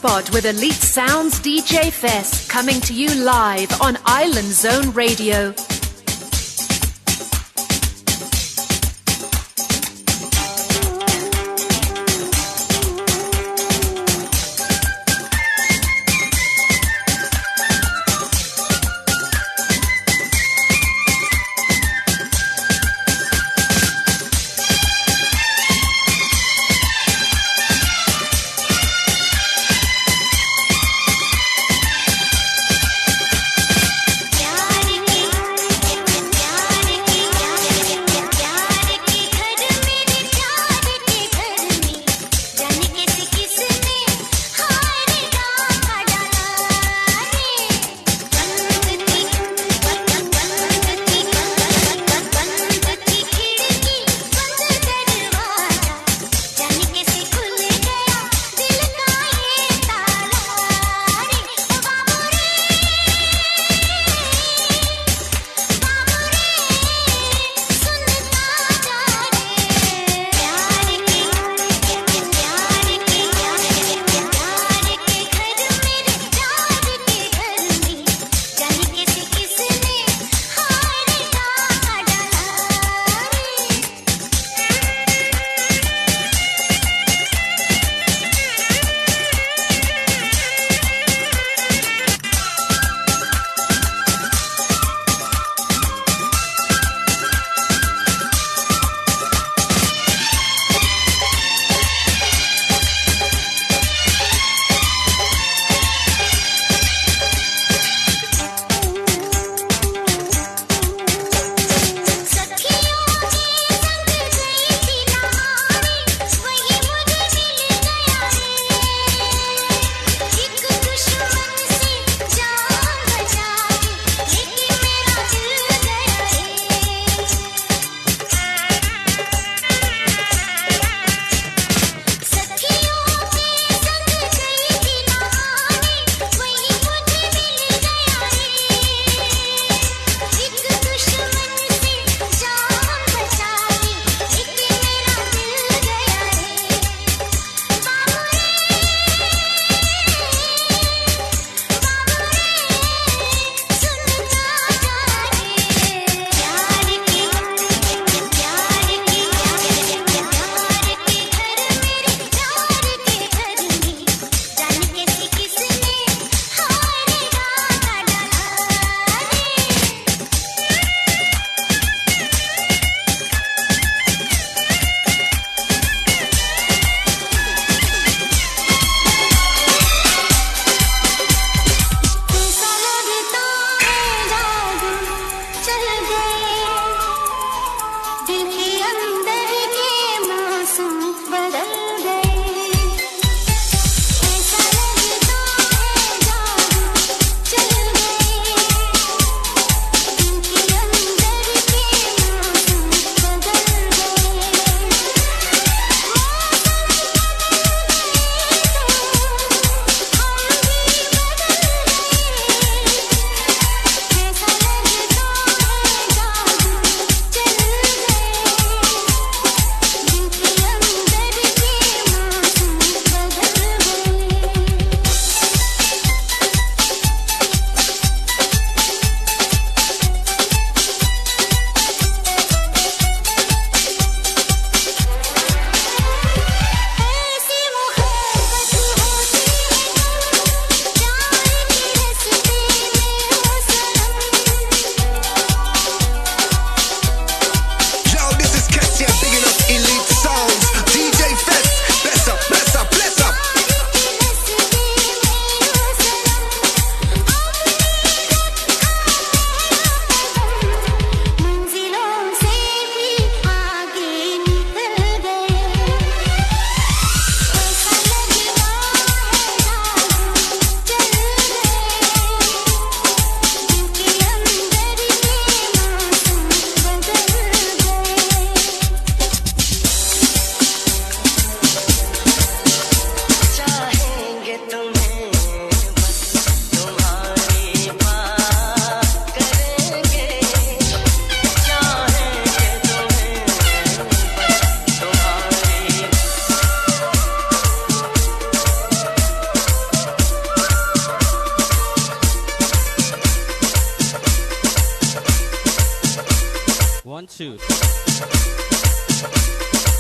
Hotspot with Elite Sounds DJ Fess, coming to you live on Island Zone Radio.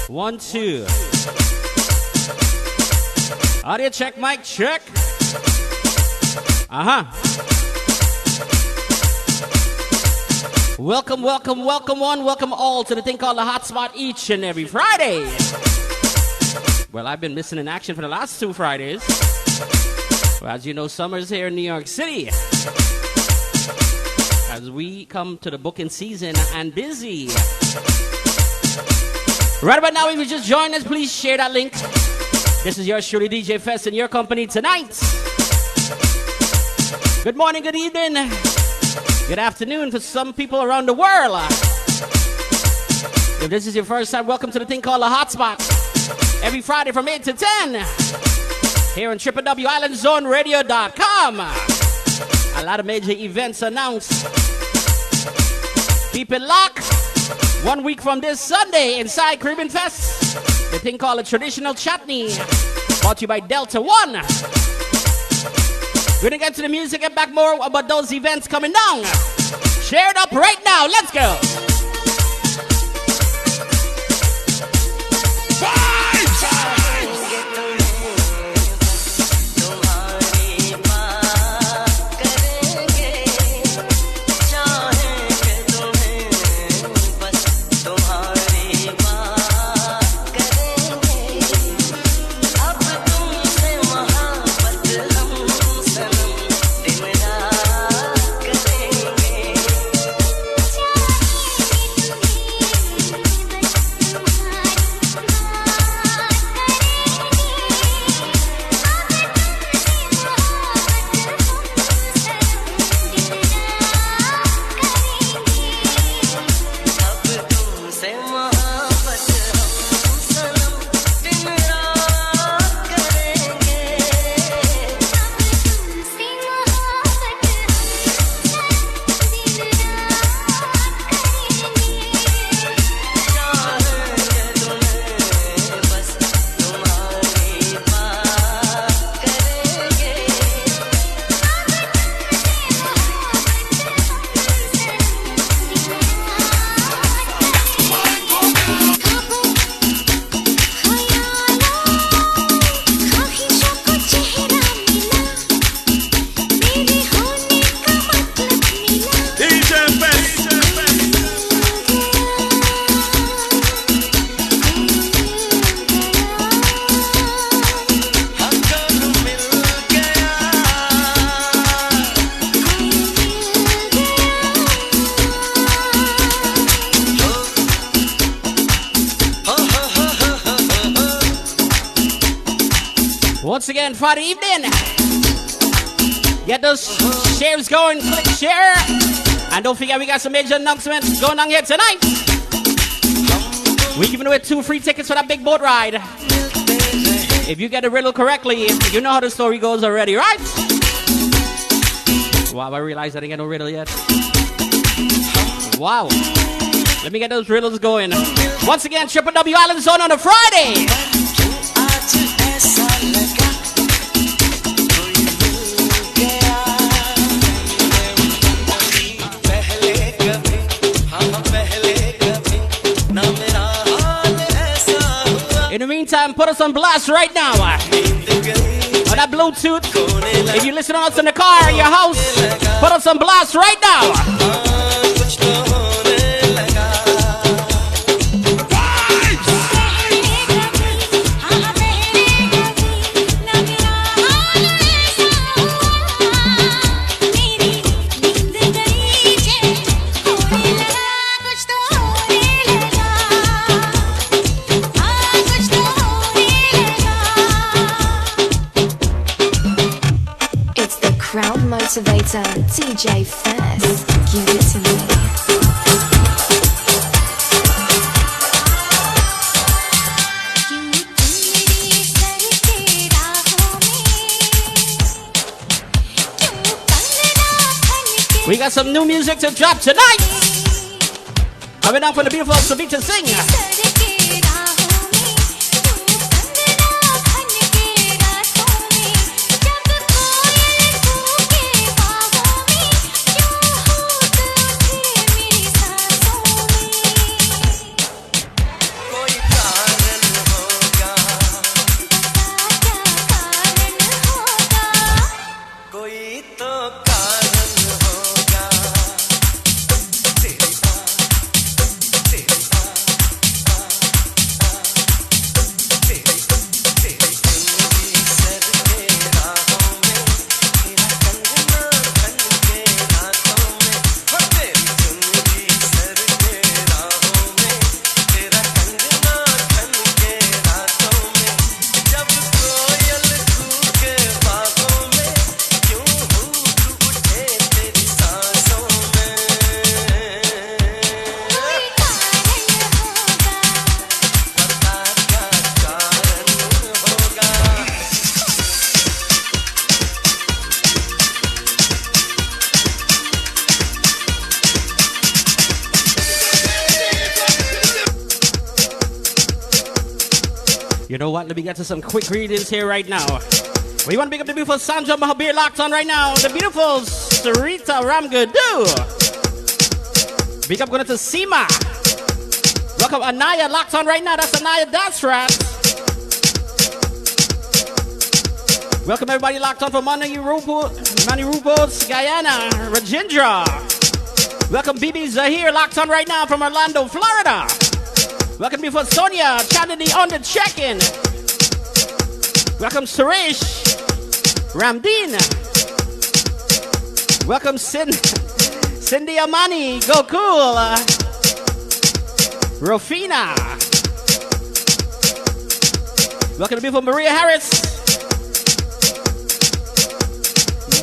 1, 2. Audio check, mic check. Welcome, welcome, welcome one, welcome all to the thing called the Hotspot each and every Friday. Well, I've been missing in action for the last 2 Fridays. Well, as you know, summer's here in New York City. As we come to the booking season and busy. Right about now, if you just joined us, please share that link. This is yours truly, DJ Fess, in your company tonight. Good morning, good evening, good afternoon for some people around the world. If this is your first time, welcome to the thing called the Hotspot. Every Friday from 8 to 10. Here on www.islandzoneradio.com. A lot of major events announced. Keep it locked. 1 week from this Sunday inside Caribbean Fest. The thing called a traditional Chutney. Brought to you by Delta One. We're gonna get to the music and back more about those events coming down. Share it up right now. Let's go. Once again, Friday evening. Get those shares going, click share. And don't forget, we got some major announcements going on here tonight. We're giving away 2 free tickets for that big boat ride. If you get the riddle correctly, you know how the story goes already, right? Wow, I realized I didn't get no riddle yet. Wow. Let me get those riddles going. Once again, W Island Zone on a Friday. In the meantime, put us on blast right now. On that Bluetooth. If you listen to us in the car, in your house, put us on blast right now. Motivator, DJ Fess, give it to me. We got some new music to drop tonight. Coming down from the beautiful Savita Singh. You know what? Let me get to some quick greetings here right now. We want to pick up the beautiful Sandra Mahabir locked on right now. The beautiful Sarita Ramgadu. Big up going to Seema. Welcome Anaya locked on right now. That's Anaya Dance Rat. Welcome everybody locked on from Mani Rupos, Guyana, Rajendra. Welcome BB Zahir locked on right now from Orlando, Florida. Welcome beautiful Sonia Chandani on the check-in. Welcome Suresh Ramdeen. Welcome Cindy Amani, go cool. Rofina. Welcome to beautiful Maria Harris.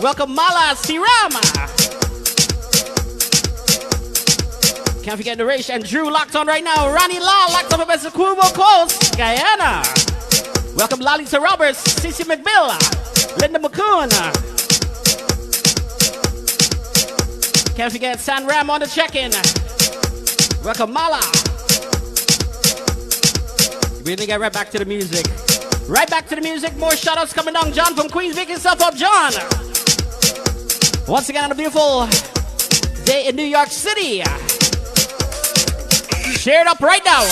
Welcome Mala Sirama. Can't forget Naresh and Drew locked on right now. Rani La locked on from Kubo Coast, Guyana. Welcome Lalita Roberts, Cici McBill, Linda McCoon. Can't forget San Ram on the check-in. Welcome Mala. We're gonna get right back to the music. Right back to the music. More shout-outs coming down. John from Queens, make yourself up, John. Once again on a beautiful day in New York City. Share it up right now.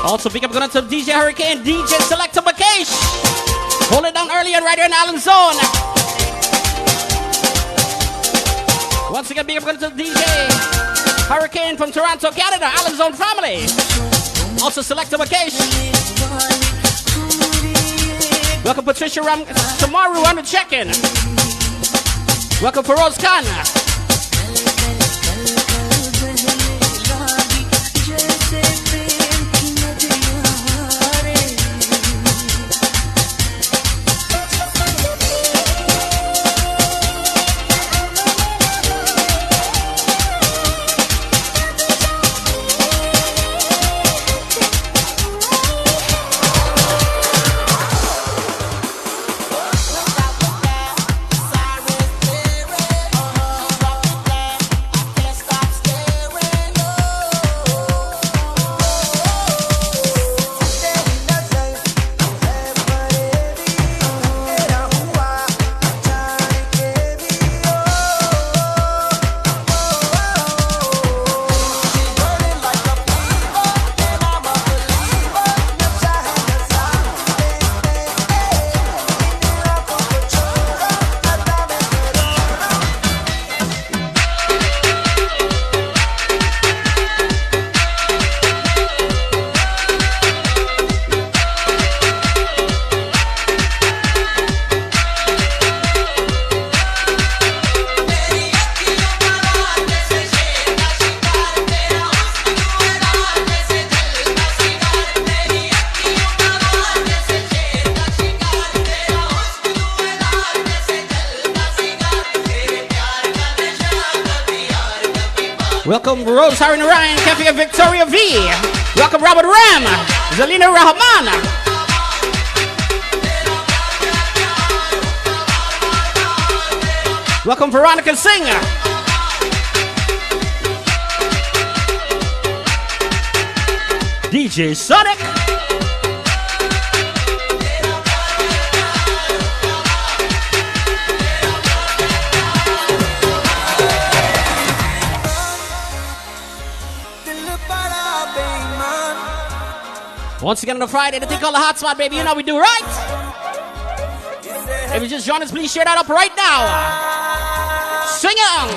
Also, big up going to DJ Hurricane, DJ Selector Bakesh. Hold it down early and right here in Allen Zone. Once again, big up to DJ Hurricane from Toronto, Canada, Island Zone family. Also Selective Occasion. Welcome Patricia Ram Samaru on the check-in. Welcome Feroz Khan. Welcome Rose Harry Ryan, Cafe Victoria V. Welcome Robert Ram, Zalina Rahman. Welcome Veronica Singer. DJ Sonic. Once again on a Friday, the thing called the Hotspot, baby. You know we do, right? If you just join us, please share that up right now. Sing on.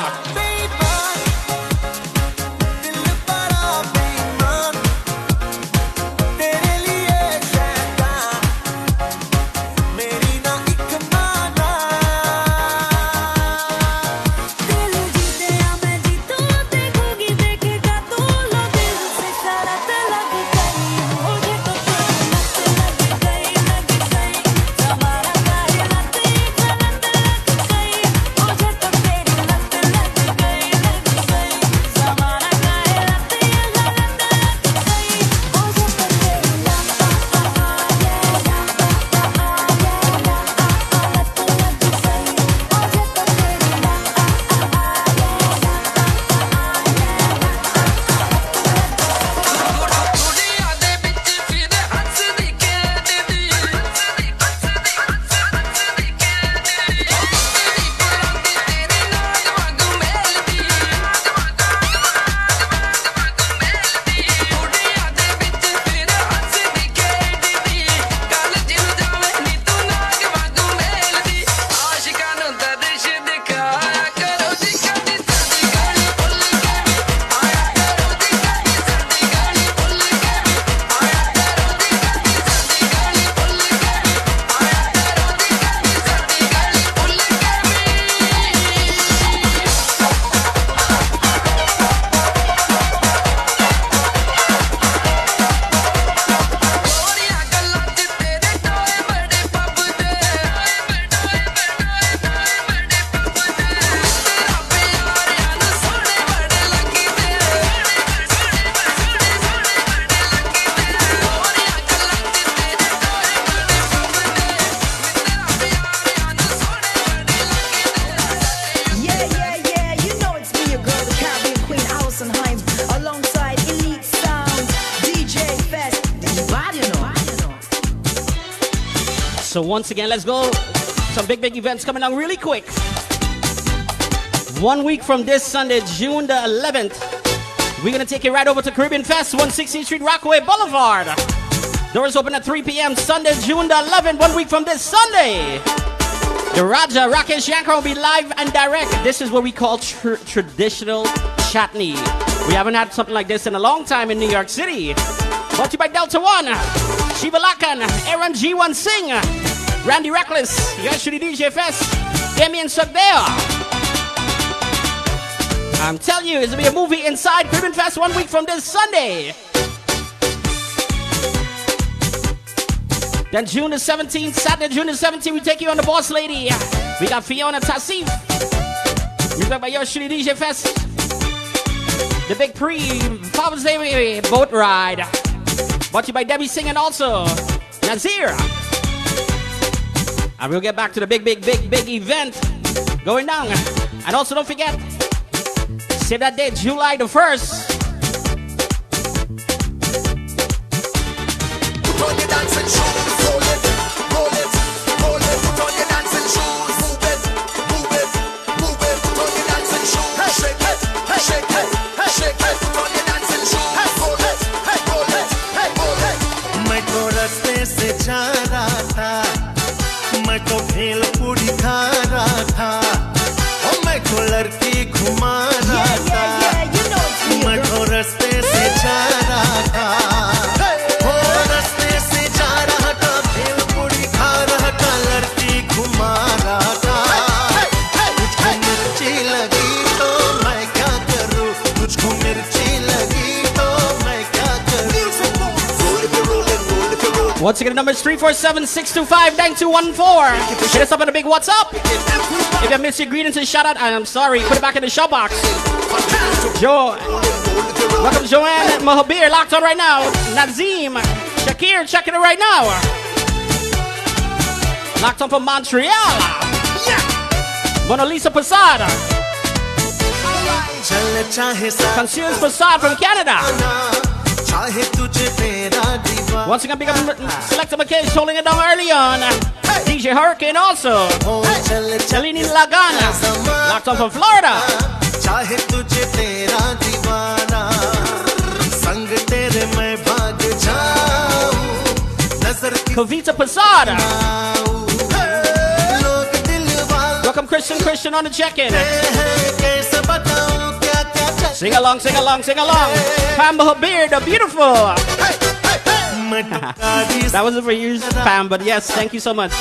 So once again, let's go. Some big events coming on really quick. 1 week from this Sunday, June the 11th, we're going to take you right over to Caribbean Fest, 116th Street, Rockaway Boulevard. Doors open at 3 p.m. Sunday, June the 11th, 1 week from this Sunday. The Raja Rakesh Yankar will be live and direct. This is what we call traditional chutney. We haven't had something like this in a long time in New York City. Brought to you by Delta One, Shiva Lakan, Aaron G1 Singh, Randy Reckless, Yoshidi DJ Fess, Damien Sugdale. I'm telling you, it's going to be a movie inside Caribbean Fest 1 week from this Sunday. Then June the 17th, Saturday, June the 17th, we take you on the Boss Lady. We got Fiona Tassif. Music by Yoshidi DJ Fest. The big Father's Day boat ride. Brought to you by Debbie Singh and also Nazir. And we'll get back to the big event going down. And also don't forget, save that date, July the 1st. Put on your dancing shoes, roll it, roll it, roll it. Put on your dancing shoes, move it, move it, move it. Put on your dancing shoes, hey, shake it, hey, shake it, hey, shake it. Put on your dancing shoes, hey, roll it, hey, roll it, hey, roll it. मैं तो रास्ते से जा रहा था, मैं तो भेल पूरी खा रहा था, और मैं तो लड़की घुमा रहा था, मैं तो रास्ते से जा रहा था, और रास्ते से जा रहा था, भेल पूरी खा रहा था, लड़की घुमा रहा था, तुझको मिर्ची लगी तो मैं क्या करूं, तुझको मिर्ची लगी तो मैं क्या करूं. Once again, the number is 347-625-9214. Hit us up on a big what's up. If you missed your greetings and shout out, I'm sorry. Put it back in the show box. Joe, welcome Joanne and Mahabir, locked on right now. Nazim, Shakir, checking it right now. Locked on from Montreal. Mona Lisa Posada. Conscience Posada from Canada. Once again, big up Selecta McKay, holding it down early on. DJ Hurricane also. Chalini Lagana, locked on from Florida. Kavita Posada. Welcome Christian on the check-in. Sing along, sing along, sing along. Pam Habir, the beautiful. That wasn't for you, Pam, but yes, thank you so much.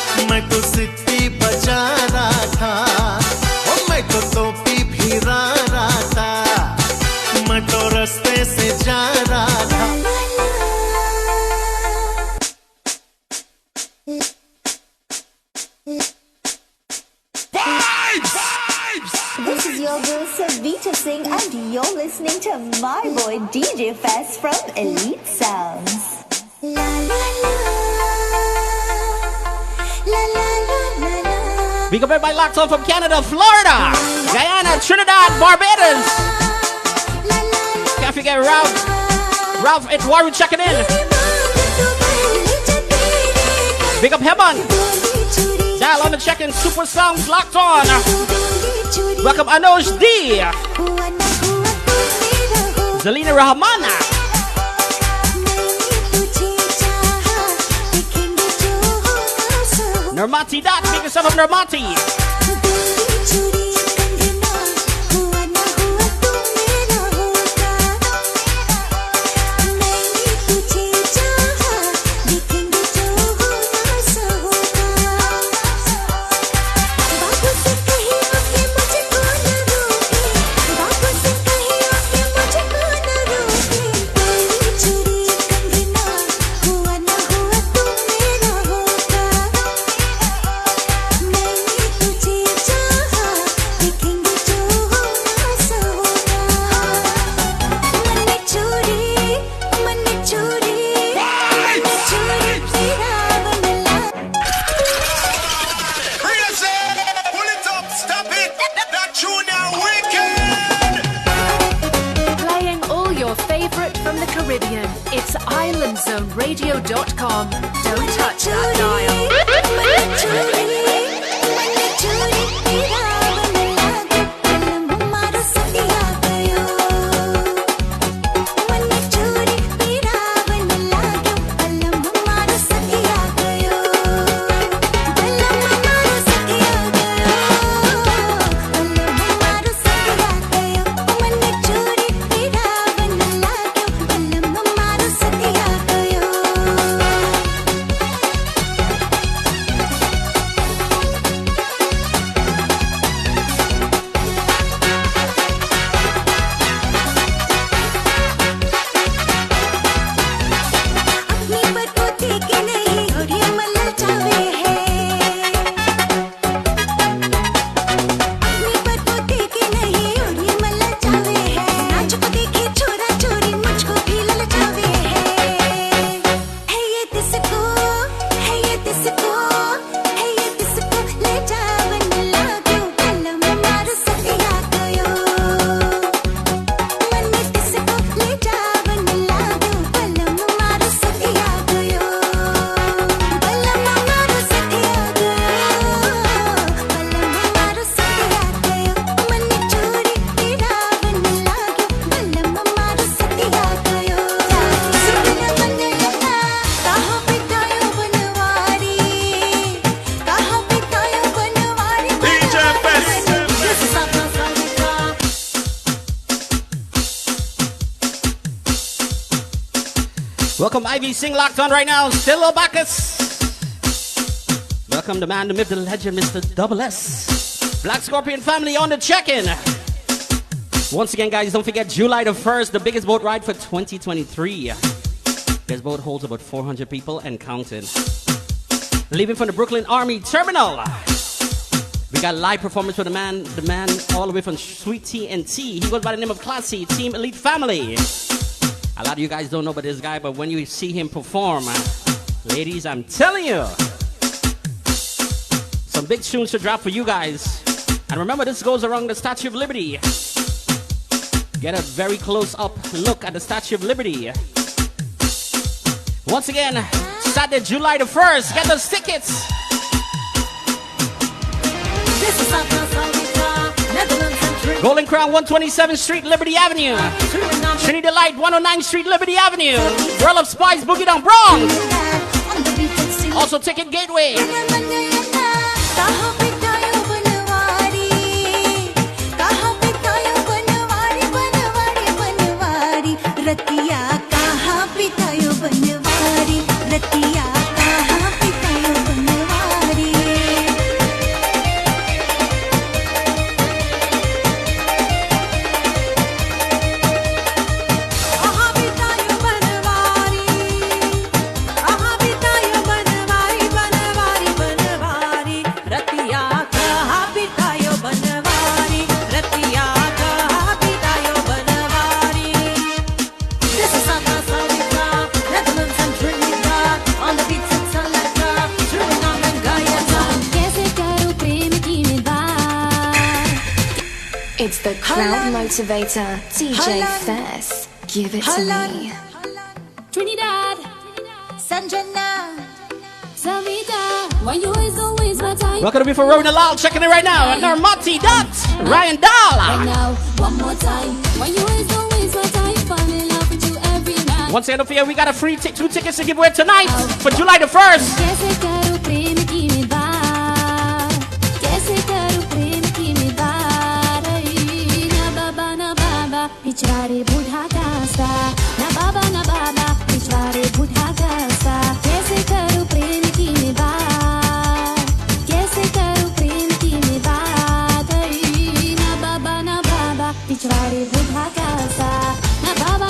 This is your girl Savita Singh and you're listening to my boy DJ Fess from Elite Sounds. Big up everybody locked on from Canada, Florida, Guyana, Trinidad, Barbados. Can't forget Ralph at Warren checking in. Big up Heban. Dial on the check-in, Super Sounds locked on. Welcome Anoj D. Zelina Rahmana. Nirmati Dot, big yourself up Nirmati. Welcome Ivy Sing locked on right now. Still Bacchus. Welcome the man, the myth, the legend, Mr. Double S. Black Scorpion family on the check-in. Once again, guys, don't forget July the 1st, the biggest boat ride for 2023. This boat holds about 400 people and counting. Leaving from the Brooklyn Army Terminal. We got live performance for the man all the way from Sweet Tea and Tea. He goes by the name of Classy, Team Elite Family. A lot of you guys don't know about this guy, but when you see him perform, ladies, I'm telling you, some big tunes to drop for you guys. And remember, this goes around the Statue of Liberty. Get a very close-up look at the Statue of Liberty. Once again, Saturday, July the 1st. Get those tickets. This is Netherlands and Trinidad. Golden Crown, 127th Street, Liberty Avenue. Trinidad Light, 109th Street, Liberty Avenue. World of Spice, Boogie Down Bronx. Also, Ticket Gateway. It's the crowd motivator, DJ Fess. Give it to me. Trinidad, Sanjana, Savita, why you always my time? Welcome to be for Rowena Lal, checking it right now. And Narmati Dot, Ryan Dahl. Right now, one more time. Why you always my time? Fall in love with you every night. Once again, don't forget, we got a free 2 tickets to give away tonight for July the 1st. पिछवाड़े बूढ़ा कासा ना बाबा पिछवाड़े बूढ़ा कासा कैसे करूं प्रेम की मैं बात कैसे करूं प्रेम की मैं बात ना बाबा पिछवाड़े बूढ़ा कासा ना बाबा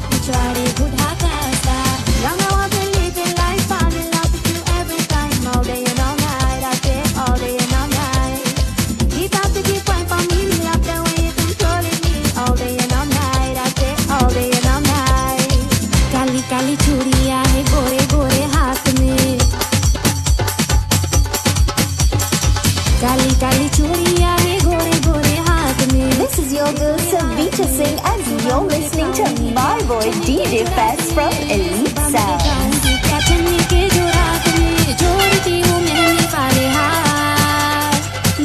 पिछवाड़े बूढ़ा Kasa Young I want to live in life, fall in love with you every time, all day and all night, I say all day and all night. Keep up the keep point for me, love the way you controlling me, all day and all night, I say all day and all night. Kali Kali चूड़ियां है गोरे गोरे हाथ में, काली काली चूड़ियां है गोरे गोरे हाथ में. This is your girl Savita Singh and you're listening to my boy DJ Fess from Elite Sound. के जो रात में जोड़ती हूँ मेहंदी वाले हाथ,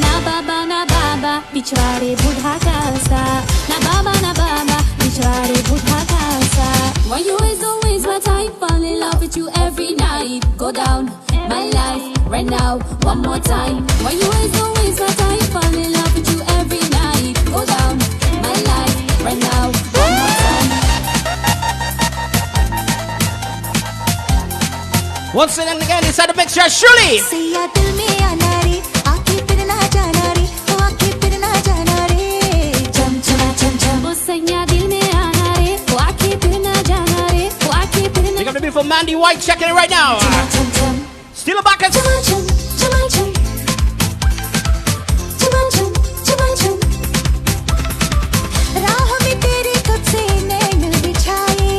ना बाबा पिछवाड़े बूढ़ा कासा, ना बाबा पिछवाड़े बूढ़ा Kasa. Why you always my type, fall in love with you every night. Go down my life right now, one more time. Why you always my type, fall in love with you every night. Go down my life right now, one more time. Once again, inside the mixture, Shuli. Siya दिल में आना रे, आके फिर ना जाना रे, ओ आके फिर ना जाना रे. चम ओ सैया दिल में आना रे, ओ आके फिर ना जाना रे, ओ आके फिर ना. Big up the beautiful Mandy White, checking it right now. Still a bucket. राह में तेरे कब से नैन बिछाए,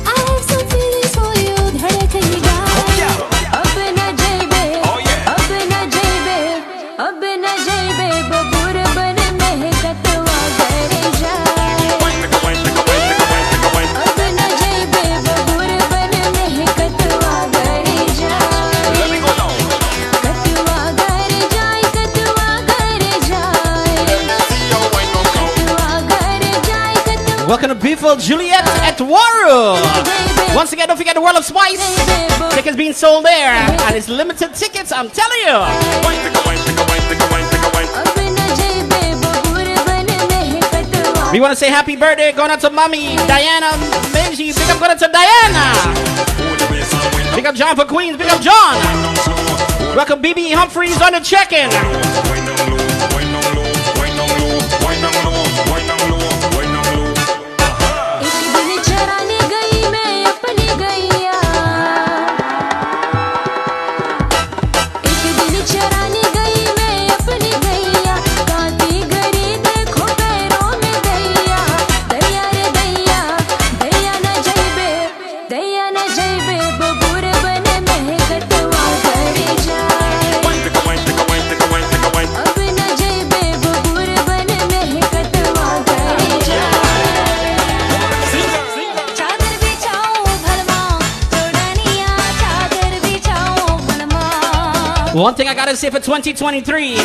I have some feelings for you, धड़केगा. अब न जाइबे, बबूर बन महकतवा करे जाए. अब न जाइबे, बबूर बन महकतवा करे जाए. कतवा करे जाए, कतवा करे जाए, Welcome to beautiful Juliet at Waru. Once again, don't forget the World of Spice. Tickets being sold there. And it's limited tickets, I'm telling you. अब न जाइबे, बबूर बन महकतवा We want to say happy birthday going out to mommy Diana Benji. Big up going out to Diana. Big up John for Queens. Big up John. Welcome BB Humphreys on the check-in. One thing I gotta say for 2023,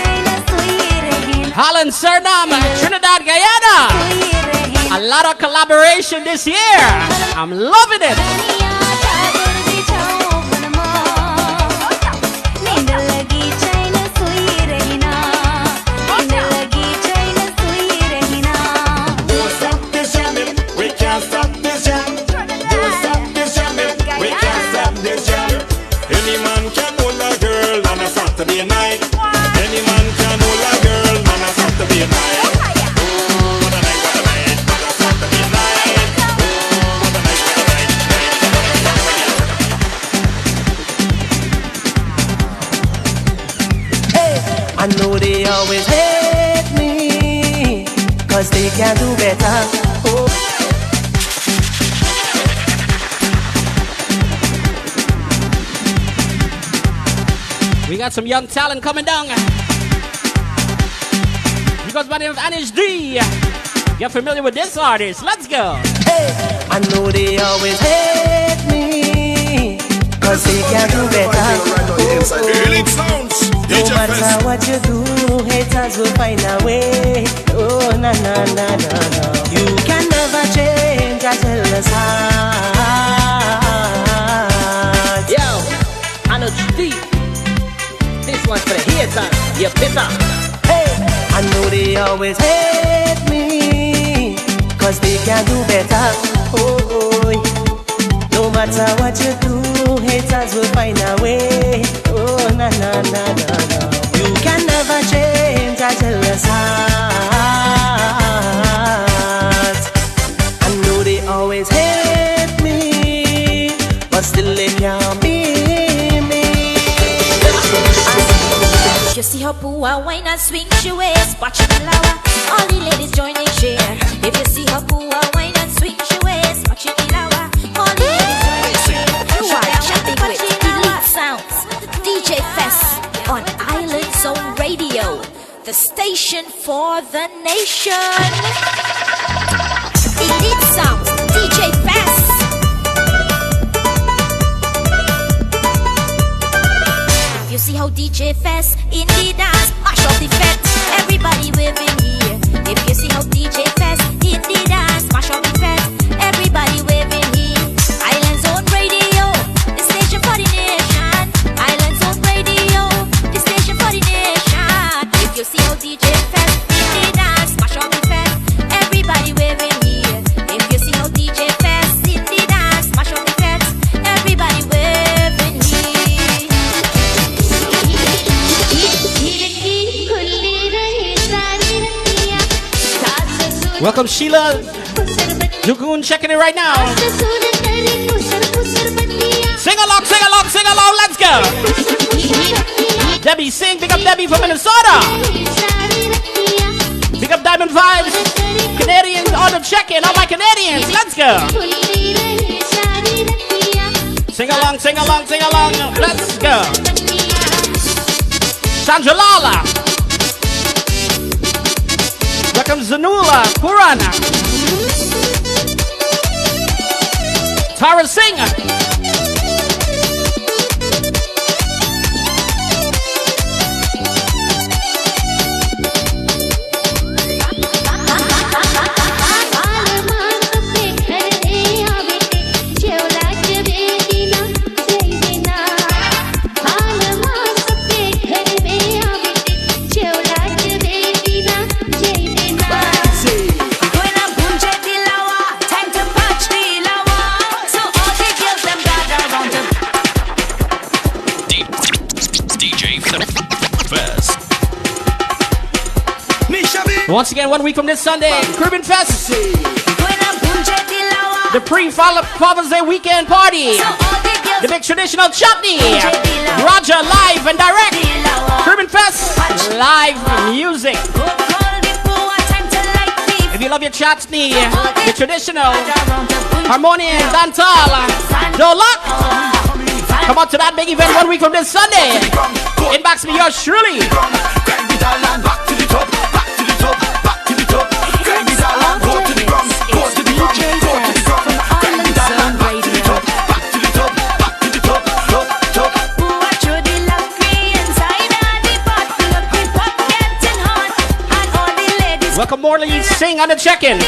Holland, Suriname, Trinidad, Guyana, a lot of collaboration this year. I'm loving it. I know they always hate me, cause they can do better. Oh. We got some young talent coming down. You guys by the name of Anish D. Get familiar with this artist. Let's go. Hey, I know they always hate me, cause they can do better. No matter what you do, haters will find a way. Oh, na na na na na. You can never change a jealous heart. Yo, I know deep. This one's for the haters. You bitter. Hey, I know they always hate me, cause they can do better. Oh, no matter what you do, haters will find a way. Oh, na na na na na. You can never change a jealous heart. I know they always hate me, but still they can't be me. You see her pua wine and swing she waist, watch the flower. All the ladies join in share. If you see her pua wine and swing she waist, watch the flower. All the ladies join in share. You are chatting with Elite Sounds, DJ Fess on Island Zone Radio, the station for the nation. Elite Sounds, DJ Fess. If you see how DJ Fess in the dance, mash up the fence. Everybody waving here. If you see how DJ Fess in the dance, mash up the fence. Everybody waving here. Island Zone Radio, the station for the nation. Island Zone Radio, the station for the nation. If you see how DJ Fess in the dance, mash up the fence. Everybody waving here. If you see how DJ Fess in the dance, mash up the fence. Everybody waving here. Welcome Sheila Jugun checking it right now. Sing along, sing along, sing along, let's go. Debbie sing, pick up Debbie from Minnesota. Pick up Diamond Vibes. Canadians on the check-in, all my Canadians, let's go. Sing along, sing along, sing along, let's go. Sandra Lala. Welcome Zanula, Purana. Tara Singer. When I DJ Fess. Once again, 1 week from this Sunday, Caribbean Fest. The pre-Father's Day weekend party. The big traditional Chutney. Roger live and direct. Caribbean Fest. Live music. If you love your Chutney, the traditional harmonium, dancehall, Dolak, come out to that big event 1 week from this Sunday. Inbox me yours truly. Welcome Morley, sing on the check-in.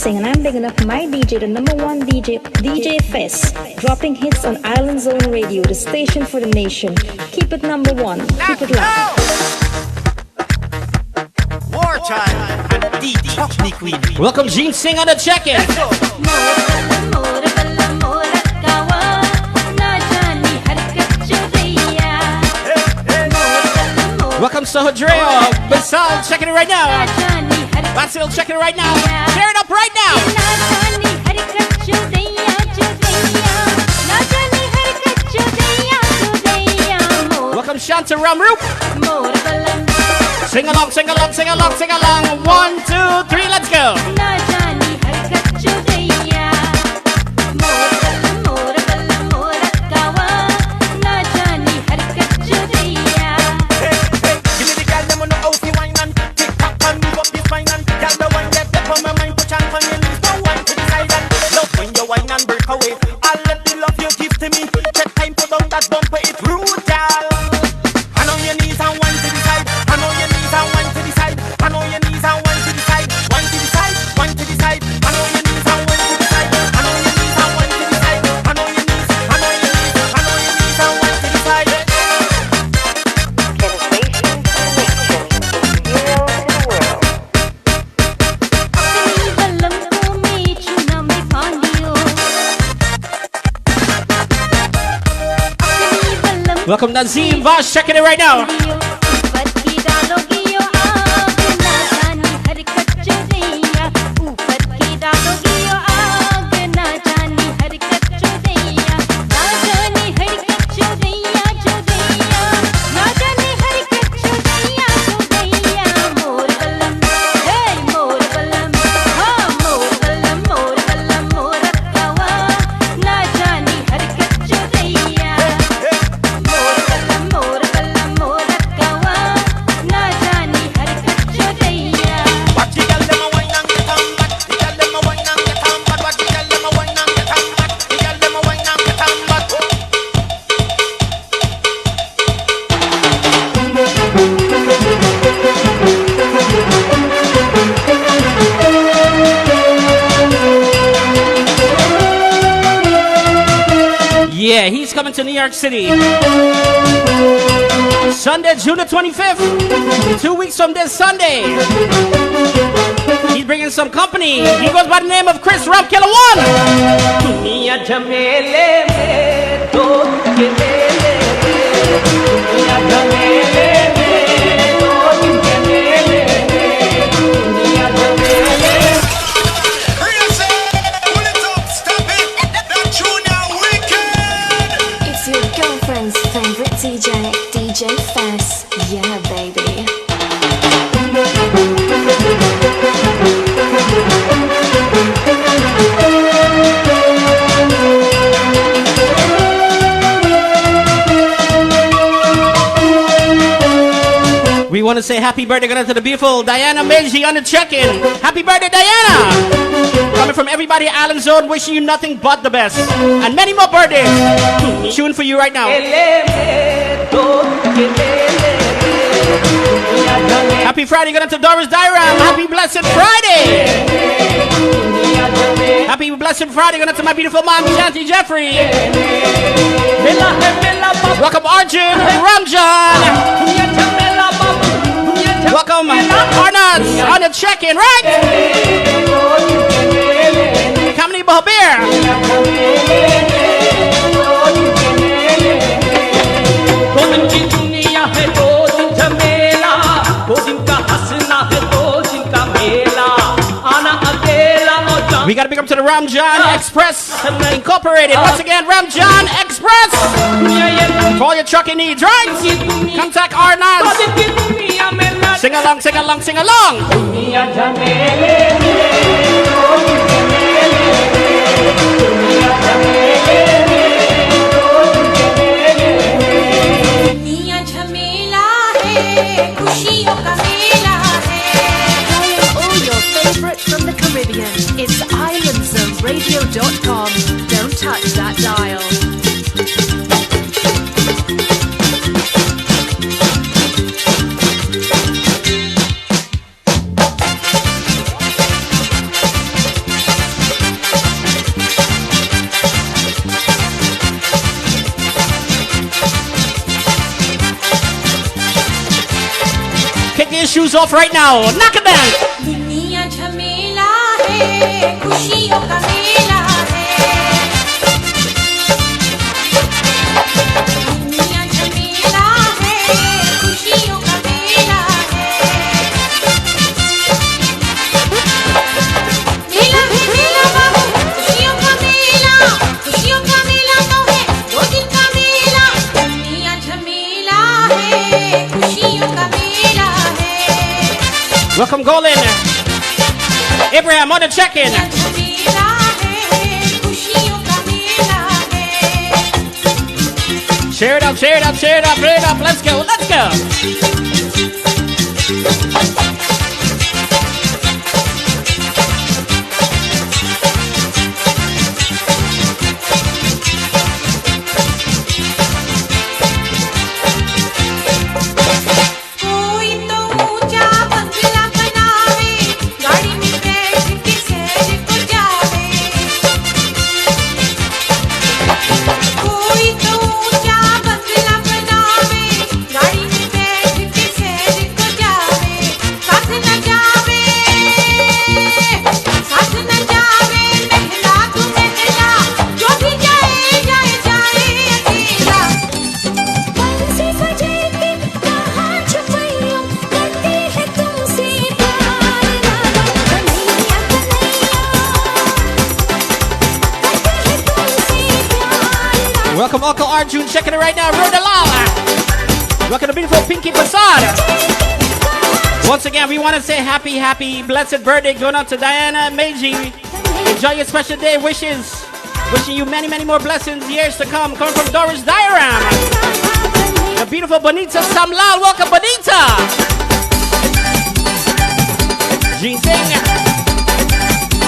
And I'm bigging up my DJ, the #1 DJ Fess, dropping hits on Island Zone Radio, the station for the nation. Keep it #1, keep it loud. Wartime and the Chutney Queen. Welcome Gene Singh on the check-in. Welcome Sohadreo, Basal checking it right now. Basil checking it right now. Tear it up right now. Welcome Shanta Ramroop. Sing along, sing along, sing along, sing along. 1, 2, 3, let's go. Welcome Nazim Vash, checking it right now. Yeah, he's coming to New York City. Sunday, June the 25th. 2 weeks from this Sunday. He's bringing some company. He goes by the name of Chris Ram Killer One. It's your girlfriend's favorite DJ Fess. Yeah, baby. want to say happy birthday going out to the beautiful Diana Meiji on the check-in. Happy birthday, Diana! Coming from everybody at Island Zone, wishing you nothing but the best. And many more birthdays. Tune for you right now. Happy Friday going out to Doris Dyram. Happy Blessed Friday! Happy Blessed Friday going out to my beautiful mom, Shanti Jeffrey. Welcome Arjun Ramjan. Welcome Arnaz on the check-in, right? Kamini Bahabir. We gotta pick up to the Ramjan Express Incorporated. Once again, Ramjan Express. For all your trucking needs, right? Contact Arnaz. Sing along, sing along, sing along. From the Caribbean, it's islandzoneradio.com. Don't touch that dial. Kick your shoes off right now. Knock it down. खुशियों का मेला है दुनिया झमेला है खुशियों का मेला है मेला मेला बाबू खुशियों का मेला तो है 2 दिन का मेला दुनिया झमेला है खुशियों का मेला है Welcome Golden Abraham on the check-in. Share it up, share it up, share it up, share it up. Let's go, let's go. Welcome Uncle Arjun, checking it right now. Rodalala. Welcome to beautiful Pinky Facade. Once again, we want to say happy blessed birthday going out to Diana Meiji. Enjoy your special day wishes. Wishing you many more blessings years to come. Coming from Doris Dyram. The beautiful Bonita Samlal. Welcome Bonita. Jean Singh.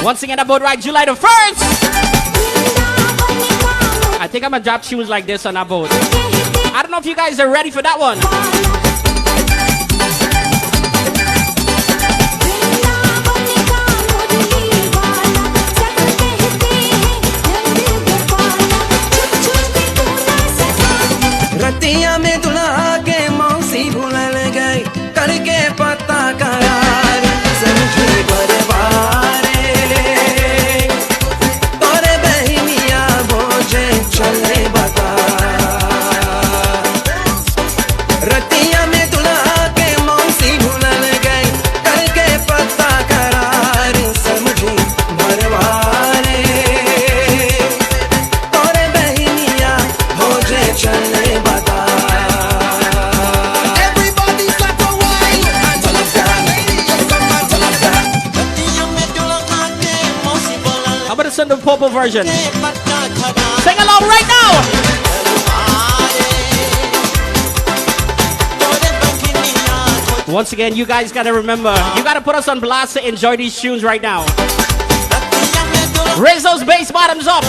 Once again, about right July the 1st. I think I'm gonna drop tunes like this on our boat. I don't know if you guys are ready for that one. Ratia में दुल्हा के मौसी भूलल गई करके पता करार समझी बरबारे तोरे बहनिया बोझे चले बता रतिया में दुल्हा के मौसी भूलल गई करके पता करार समझी बरबारे तोरे बहनिया बोझे चले बता I'm gonna send the purple version. Sing along right now. Once again, you guys gotta remember, you gotta put us on blast to enjoy these tunes right now. Raise those bass bottoms up.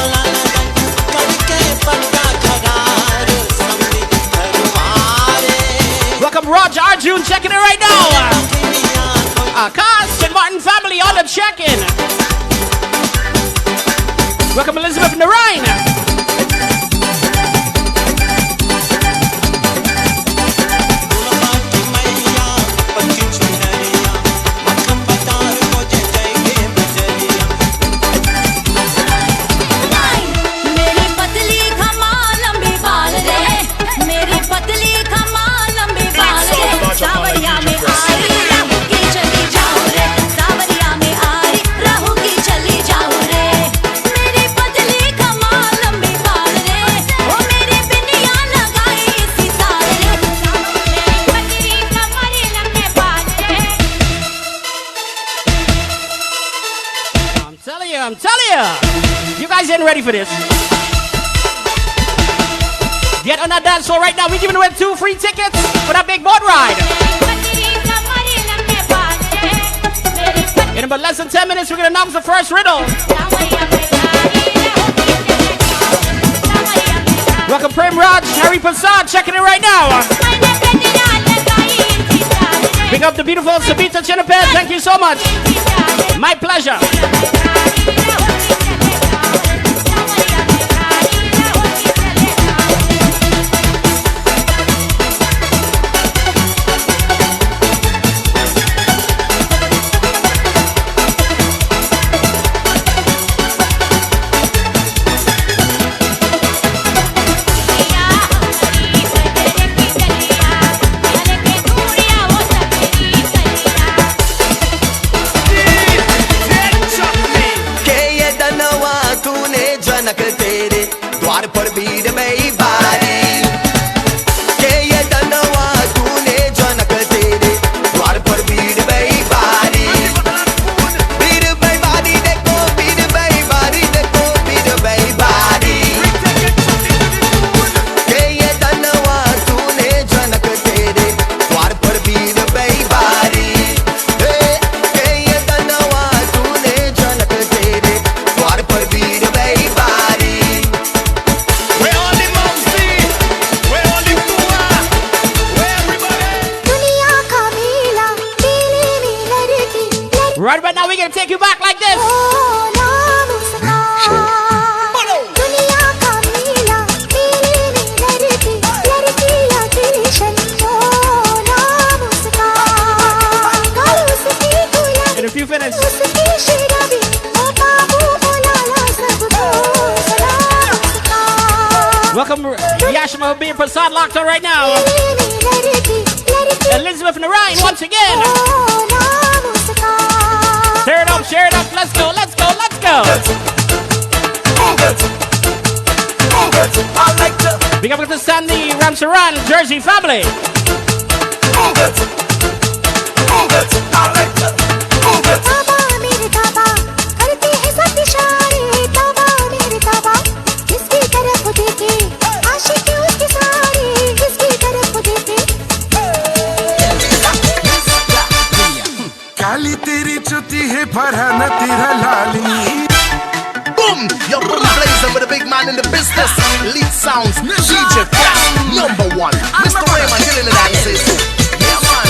Welcome Roger Arjun checking it right now. Cars and Martin family on the check-in. Welcome Elizabeth Narine. I'm telling you, you guys ain't ready for this. Get on that dance floor right now. We're giving away 2 free tickets for that big boat ride. In about less than 10 minutes, we're going to announce the first riddle. Welcome Prem Raj, Harry Prasad, checking it right now. Pick up the beautiful Sabita Chinapet. Thank you so much. My pleasure. Take you back like this. In a few minutes. Welcome Yashima being Prasad locked on right now. Elizabeth Narine once again. Share it up, let's go, let's go, let's go. Big up to Sandy Ramsaran, Jersey family. Boom! You're blazing with a big man in the business. Elite sounds, DJ Fess, #1. Mr. Raymond killing the dances. Yeah, man.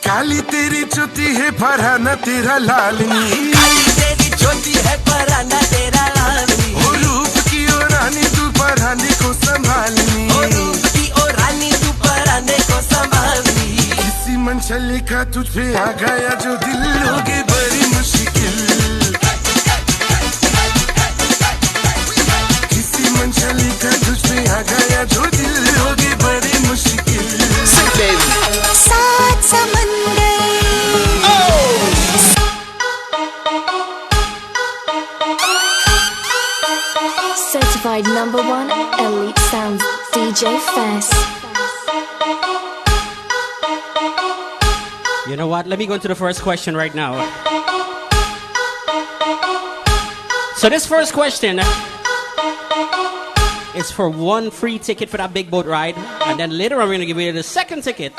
काली तेरी चुती है फरहाना तेरा लालनी. काली तेरी चुती है फरहाना तेरा लालनी. ओ रूप की ओ रानी तू फरहाने को संभालनी. ओ रूप की ओ रानी तू फरहाने को संभालनी. किसी मंशा लिखा तुझ पे आ गया जो दिल लोगे बड़ी मुश्किल. किसी मंशा लिखा तुझ पे आ गया जो दिल लोगे बड़ी मुश्किल. सात समंदर. Certified #1 Elite Sounds DJ Fess. You know what? Let me go into the first question right now. So this first question is for 1 free ticket for that big boat ride. And then later on we're going to give you the second ticket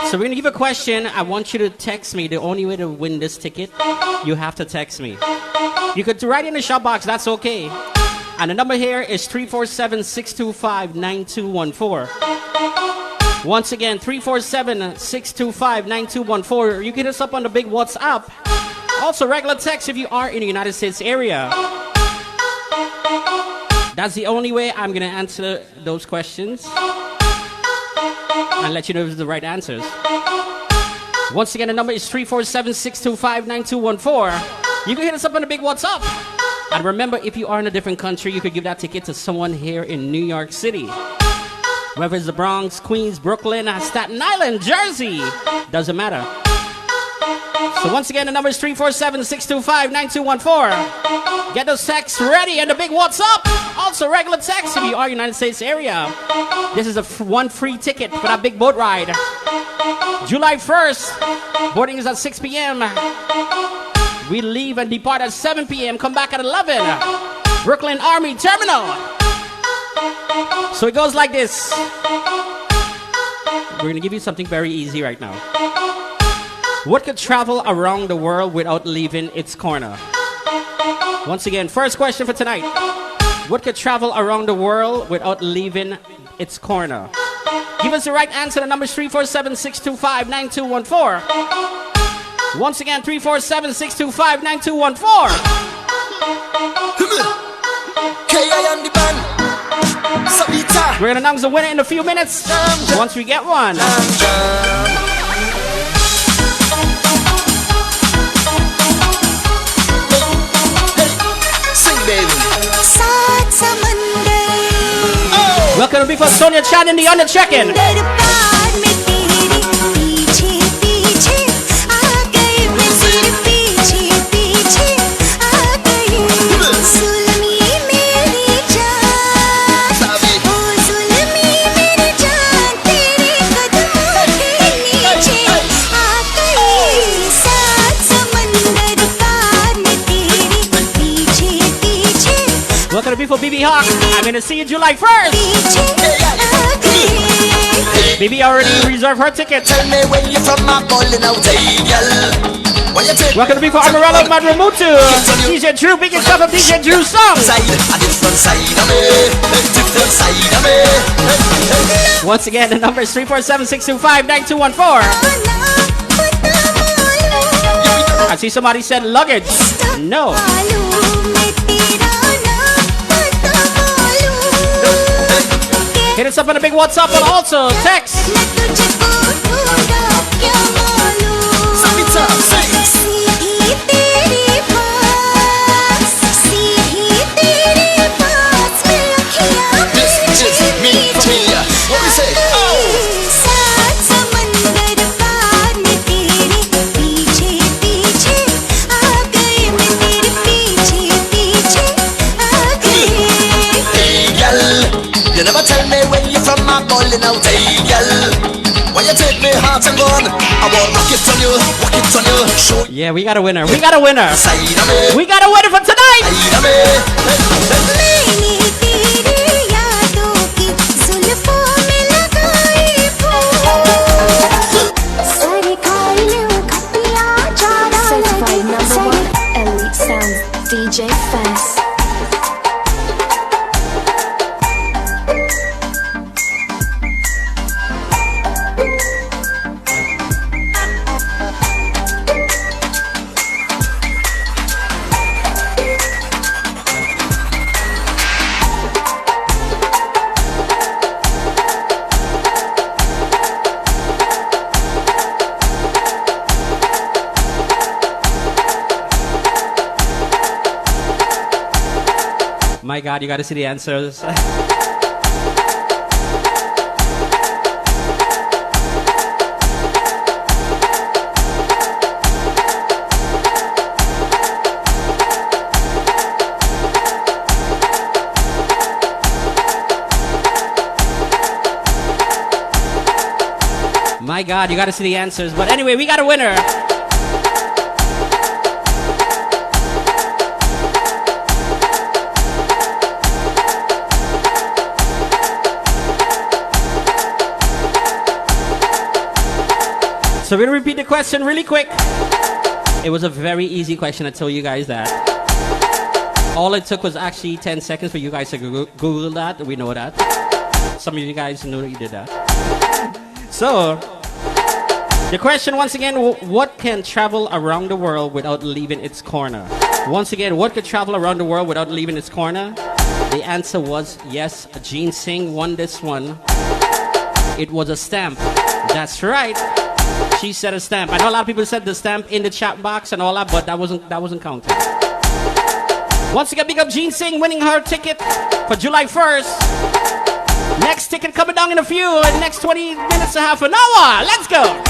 So we're gonna give a question. I want you to text me. The only way to win this ticket, you have to text me. You could write in the shop box, that's okay. And the number here is 347-625-9214. Once again, 347-625-9214. You can hit us up on the big WhatsApp. Also, regular text if you are in the United States area. That's the only way I'm going to answer those questions and let you know if it's the right answers. Once again, the number is 347-625-9214. You can hit us up on the big WhatsApp. And remember, if you are in a different country, you could give that ticket to someone here in New York City. Whether it's the Bronx, Queens, Brooklyn, Staten Island, Jersey, doesn't matter. So once again, the number is 347-625-9214. Get those texts ready and the big WhatsApp. Also regular text if you are United States area. This is one free ticket for that big boat ride. July 1st, boarding is at 6 p.m. We leave and depart at 7 p.m. Come back at 11. Brooklyn Army Terminal. So it goes like this. We're going to give you something very easy right now. What could travel around the world without leaving its corner? Once again, first question for tonight. What could travel around the world without leaving its corner? Give us the right answer. The number is 347-625-9214. Once again, 347-625-9214. We're going to announce the winner in a few minutes once we get one. Welcome to Before Sonia Chan in the under check-in. Welcome to Before BB Hawk. I'm going to see you July 1st. BB already reserved her ticket. Tell me when you're from my bowling out, welcome to Before Amarella Madramutu. DJ Drew, big stuff of DJ Drew's song. Once again, the number is 347-625-9214. I see somebody said luggage. No. Hit us up on a big WhatsApp, but also text. What we say? You never tell me when you're from my bowling out, hey girl. Why you take me heart and gone? I will rock it on you, show. Yeah, we got a winner. We got a winner. We got a winner for tonight. Certified number one, Elite Sounds, DJ Fess. My God, you got to see the answers. My God, you got to see the answers. But anyway, we got a winner. So we'll repeat the question really quick. It was a very easy question, I tell you guys that. All it took was actually 10 seconds for you guys to Google that. We know that. Some of you guys know that you did that. So, the question once again, what can travel around the world without leaving its corner? Once again, what could travel around the world without leaving its corner? The answer was yes. Jean Singh won this one. It was a stamp. That's right. She said a stamp. I know a lot of people said the stamp in the chat box and all that, but that wasn't counted. Once again, big up Jean Singh winning her ticket for July 1st. Next ticket coming down in a few, in the next 20 minutes to half an hour. Let's go.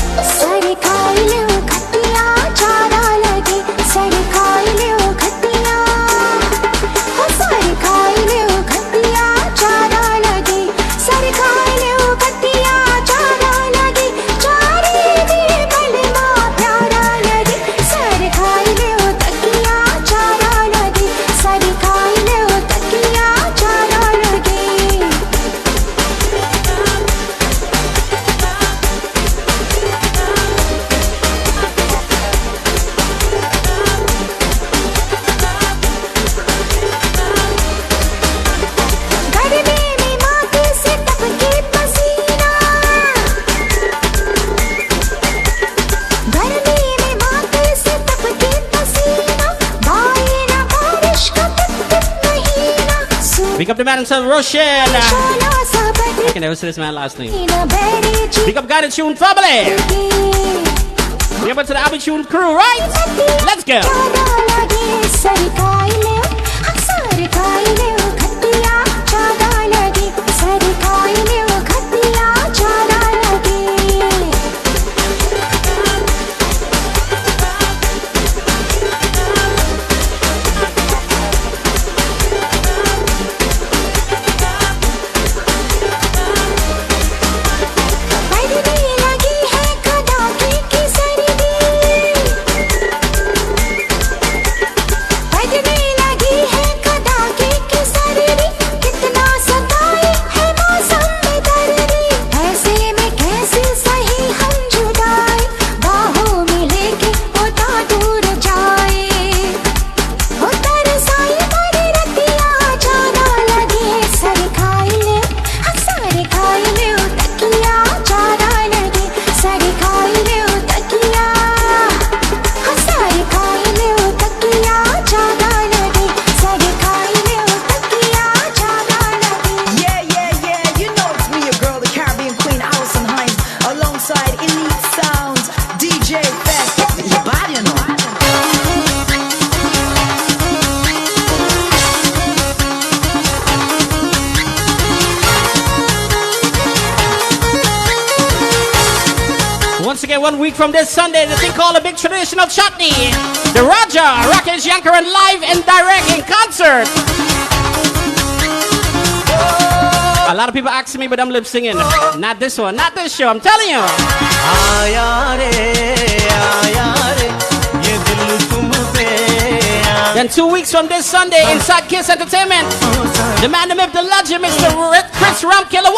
Pick up the man himself, Roshan. I can never say this man's last name. Pick up Guyana Tune family. Pick up to the Abbey Tune crew, right? Let's go. Once again, 1 week from this Sunday, the thing called a big traditional chutney. The Raja, Rakesh Yankaran live and direct in concert. A lot of people asking me, but I'm lip singing. Not this one, not this show, I'm telling you. Then 2 weeks from this Sunday, inside Kiss Entertainment, the man, the myth, the legend, Mr. Chris Ramkiller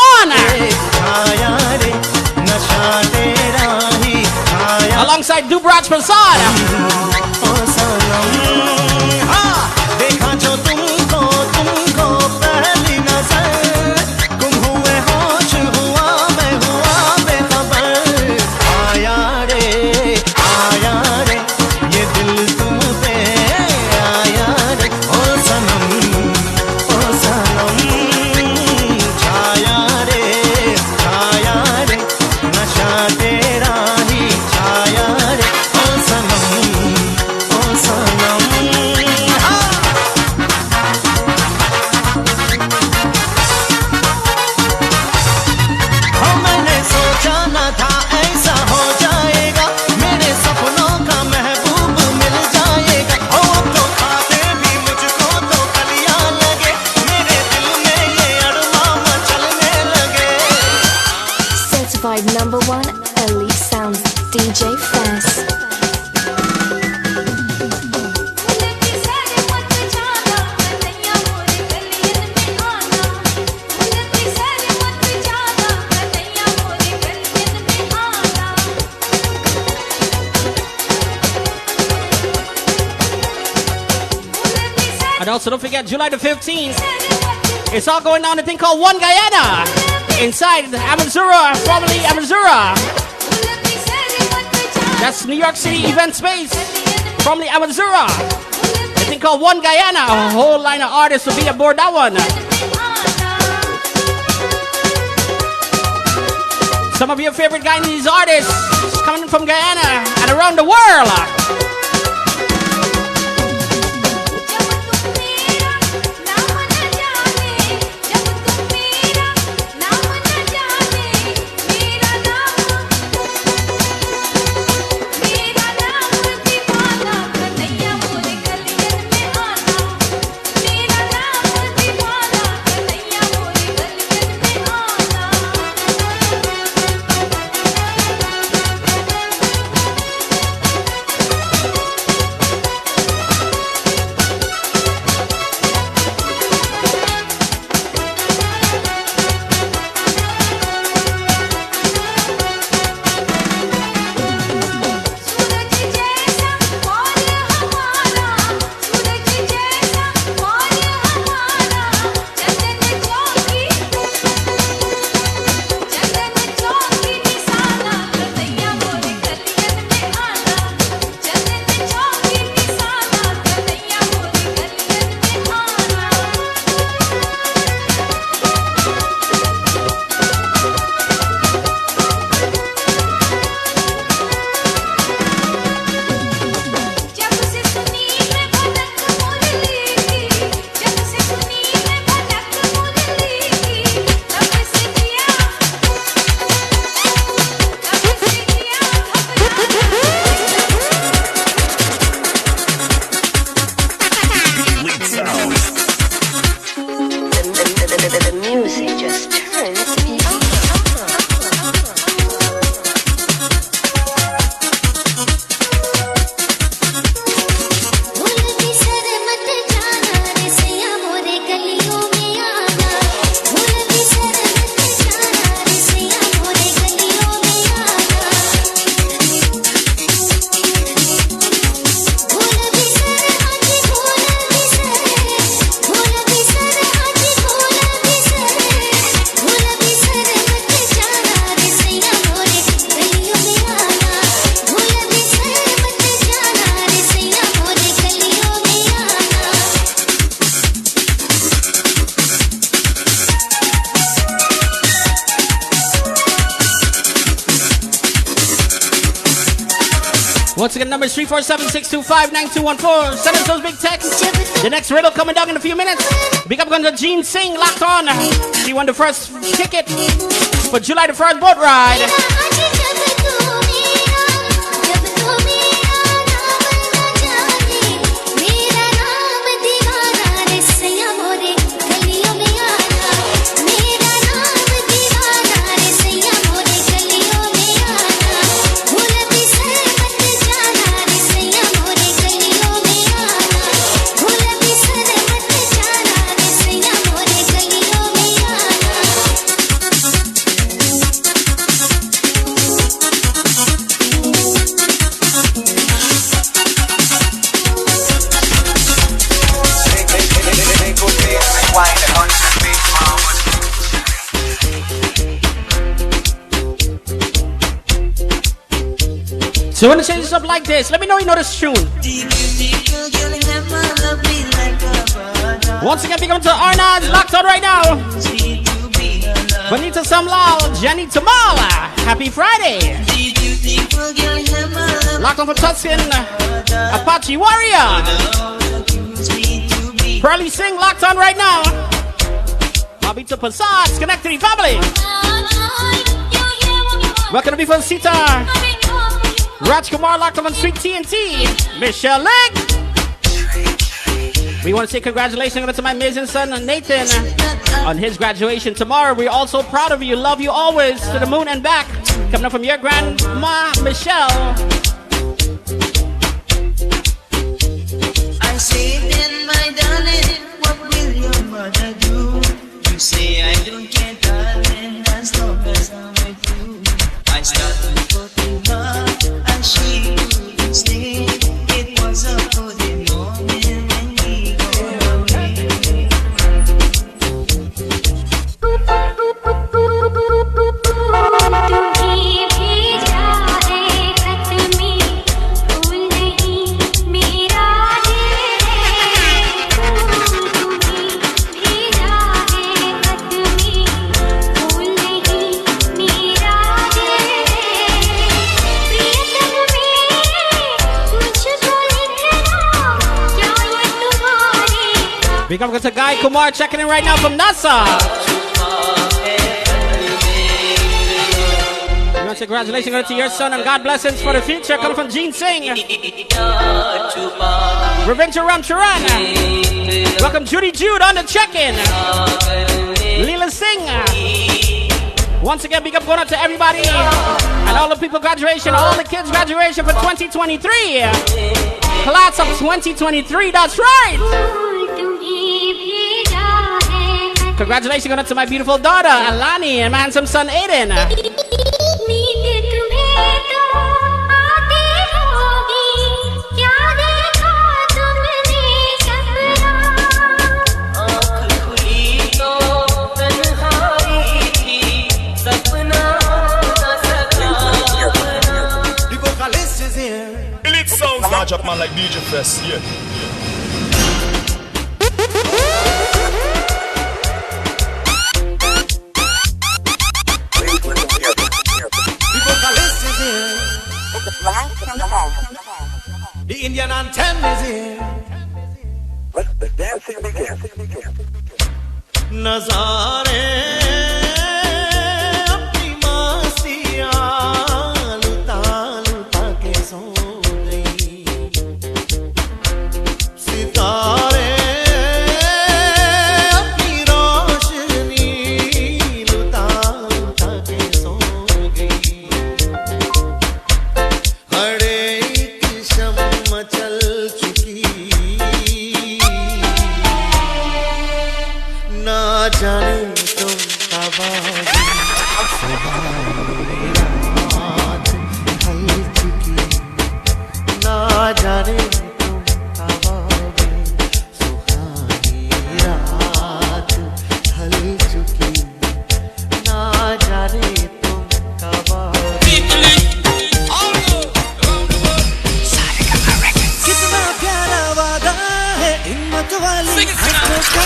alongside Dubraj Prasad. Number one, Elite Sounds, DJ Fess. And also don't forget July the 15th. It's all going down a thing called One Guyana inside Amazura, formerly Amazura. That's New York City event space, formerly Amazura. A thing called One Guyana. A whole line of artists will be aboard that one. Some of your favorite Guyanese artists coming from Guyana and around the world. Once again, number is 347-625-9214. Send us those big texts. The next riddle coming down in a few minutes. Big up to Gene Singh, locked on. She won the first ticket for July the 1st boat ride. So when I change this up like this, let me know you know this tune. Once again, big up to Arnaz, locked on right now. Bonita Samlal, Jenny Tamala, happy Friday. Locked on for Tuscan, Apache Warrior. Pearly Singh, locked on right now. Mabita Passat, Schenectady family. Welcome to be from Sitar. Raj Kumar locked up on Sweet TNT. Michelle Legg. We want to say congratulations to my amazing son Nathan on his graduation tomorrow. We're all so proud of you. Love you always to the moon and back. Coming up from your grandma Michelle. I say then, my darling, what will your mother do? You say I don't care, darling, as long as I'm with you. I started putting love and she couldn't stay. It was a good moment when we go. Big up to Guy Kumar checking in right now from NASA. We want to say congratulations to your son and God blessings for the future coming from Gene Singh. Revenge Ram Charan. Welcome Judy Jude on the check-in. Leela Singh. Once again, big up going out to everybody and all the people graduation, all the kids graduation for 2023. Class of 2023, that's right. Congratulations going out to my beautiful daughter, Alani, and my handsome son, Aiden. Large up man like DJ Fess, yeah. The Indian anthem is here. Let the dancing begin. Nazare apni masiyan luta luta ke so gayi. Sitare apni roshni luta luta ke so gayi. Har ek sham chal chuki. ना जाने तुम कब आओगे सुबह रात ढल चुकी ना जाने तुम कब आओगे सुहानी रात ढल चुकी ना जाने तुम कब आओगे कितना प्यारा वादा है हिम्मत वाली आंखों का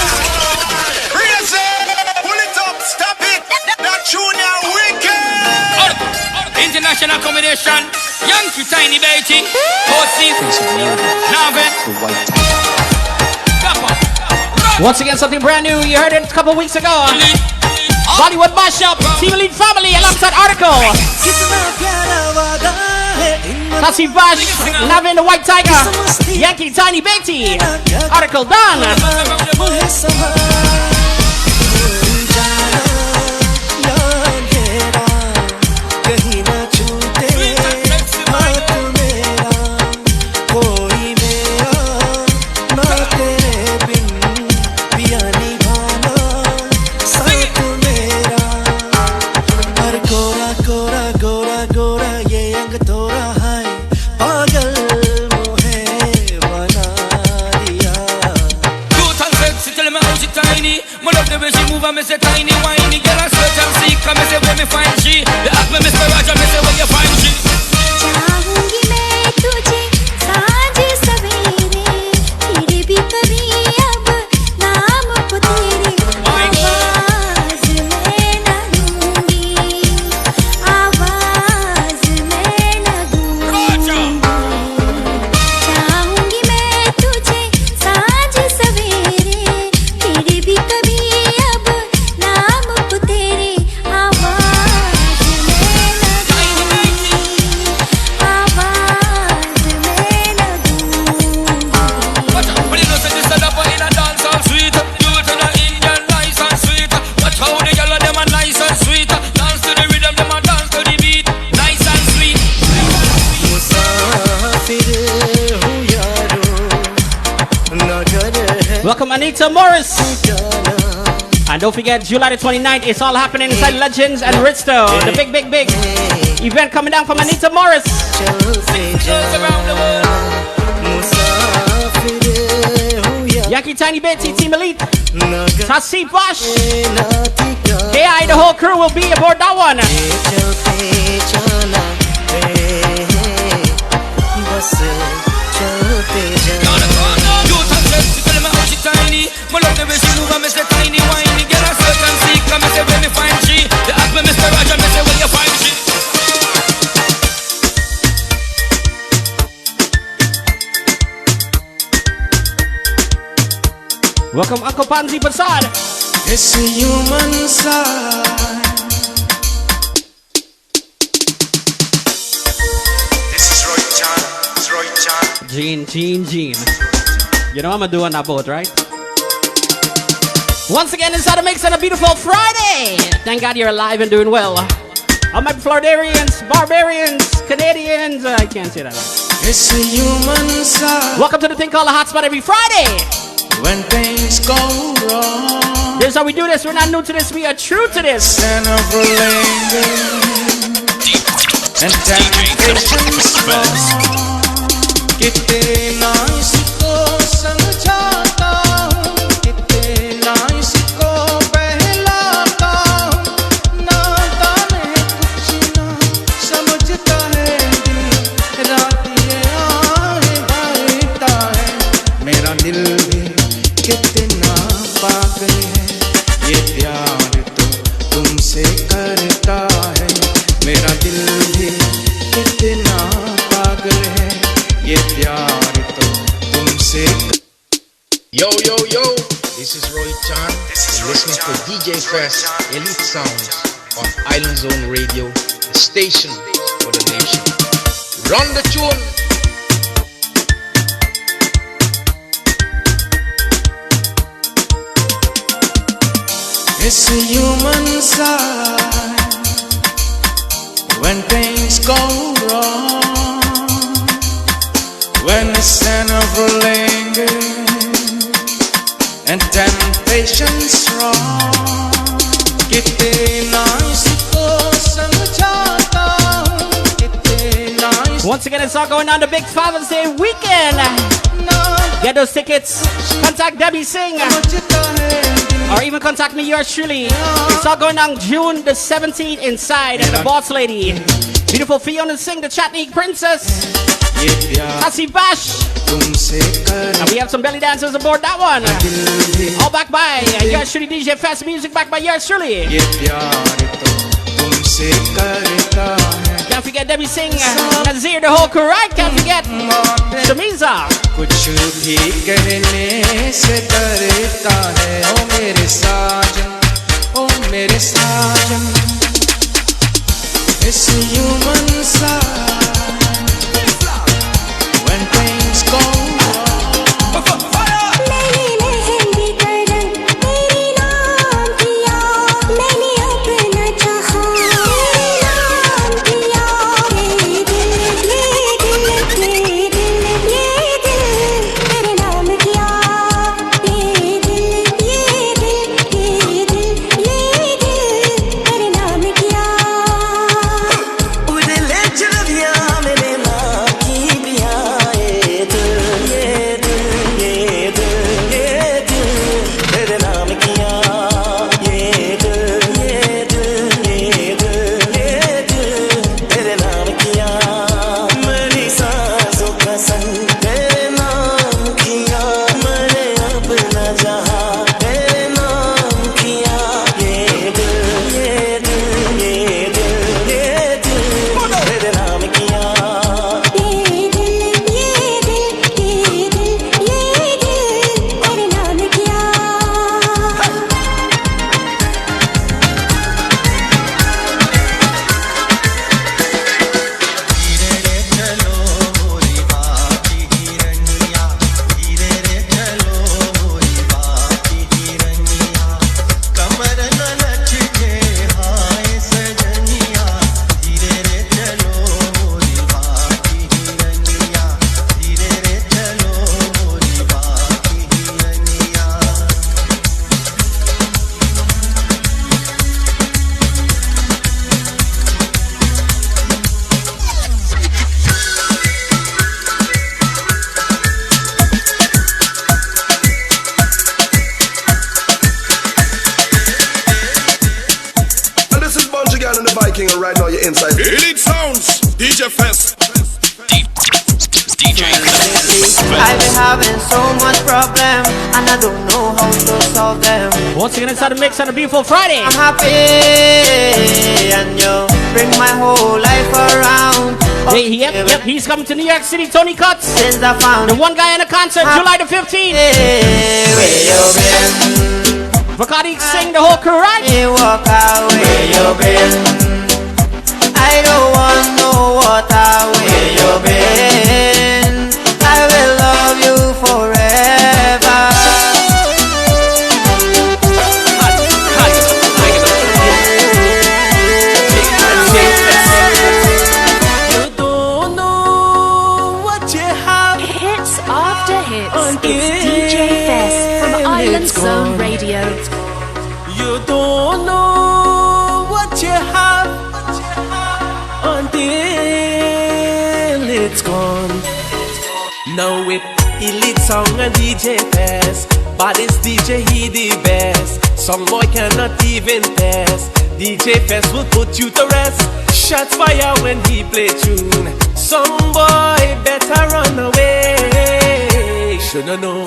International combination, Yankee Tiny Bating, Hotspot, Nave. Once again, something brand new. You heard it a couple weeks ago. Bollywood mashup, Team Elite Family alongside Article. Tasi Bash, Nave the White Tiger, Yankee Tiny Bating, Article done. Me say tiny whiny girl and search and seek. Me say where me find she. The ask me Mr. Roger, me say where you find she. चाहूंगी मैं तुझे सांझ सवेरे फिर भी कभी अब नाम को तेरे आवाज मैं न दूंगी आवाज मैं न दूंगी चाहूंगी मैं तुझे सांझ सवेरे फिर भी कभी Welcome Anita Morris. And don't forget, July the 29th, it's all happening inside Legends and Risto. The big event coming down from Anita Morris. Yankee Tiny Betty, Team Elite. Tasi Bash. KI, the whole crew will be aboard that one. Tiny, my love the way she move and me say tiny whiny girl and search and seek. Me say where me find she. The ask me Mr. Roger, me say where you find she. Welcome Uncle Panzi Basad. It's a human side. This is Roy Chan. It's Roy Chan. Gene. You know I'm gonna do on that boat, right? Once again, inside the mix on a beautiful Friday. Thank God you're alive and doing well. All my Floridians, Barbarians, Canadians, I can't say that. It's a human side. Welcome to the thing called a Hotspot every Friday. When things go wrong, this is how we do this. We're not new to this. We are true to this. And temptations कितने ना इसको समझाता हूँ, कितने ना इसको बहलाता हूँ, नादान है कुछ ना समझता है दिल, रात ये आहे भाईता है, मेरा दिल भी कितना पागल है, ये प्यार तो तुमसे करता है, मेरा दिल भी कितना पागल है, ये प्यार तो तुमसे. Yo, this is Roy Chan. You're listening to DJ Fess, Elite Sounds on Island Zone Radio, the station for the nation. Run the tune. It's a human side when things go wrong, when the sin of lingers and temptation's strong. कितना इसको समझाता हूँ, कितना इसको. Once again, it's all going on the big Father's Day weekend. Get those tickets. Contact Debbie Singh. Or even contact me, yours truly. It's all going on June the 17th inside at the Boss Lady. Beautiful Fiona Singh, the Chutney Princess. Hassi Bash. And we have some belly dancers aboard that one. All backed by yours truly, DJ Fast Music, backed by yours truly. Can't forget Debbie Singh, Nazir, the whole crew, right? Can't forget Shamiza. कुछ भी कहने से डरता है, ओ मेरे साजन, ओ मेरे साजन. It's a human side when things go wrong. Elite Sounds, DJ Fess. I've been having so much problem and I don't know how to solve them. Once again, inside the mix on a beautiful Friday. I'm happy and you bring my whole life around. Yep, he's coming to New York City, Tony Cuts. Since I found the one guy in the concert, July the 15th. where you been? Bacardi sing the whole crew, right? Hey, walk out where you been? I don't want no water where you been. I will love you forever. You don't know what you have. Hits after hits. Until It's DJ Fess from Island it's Zone gone. Radio. You don't know what you have until it's gone. Now with Elite Song and DJ Fess, baddest DJ he the best. Some boy cannot even test. DJ Fess will put you to rest. Shots fire when he play tune. Some boy better run away. Shoulda know.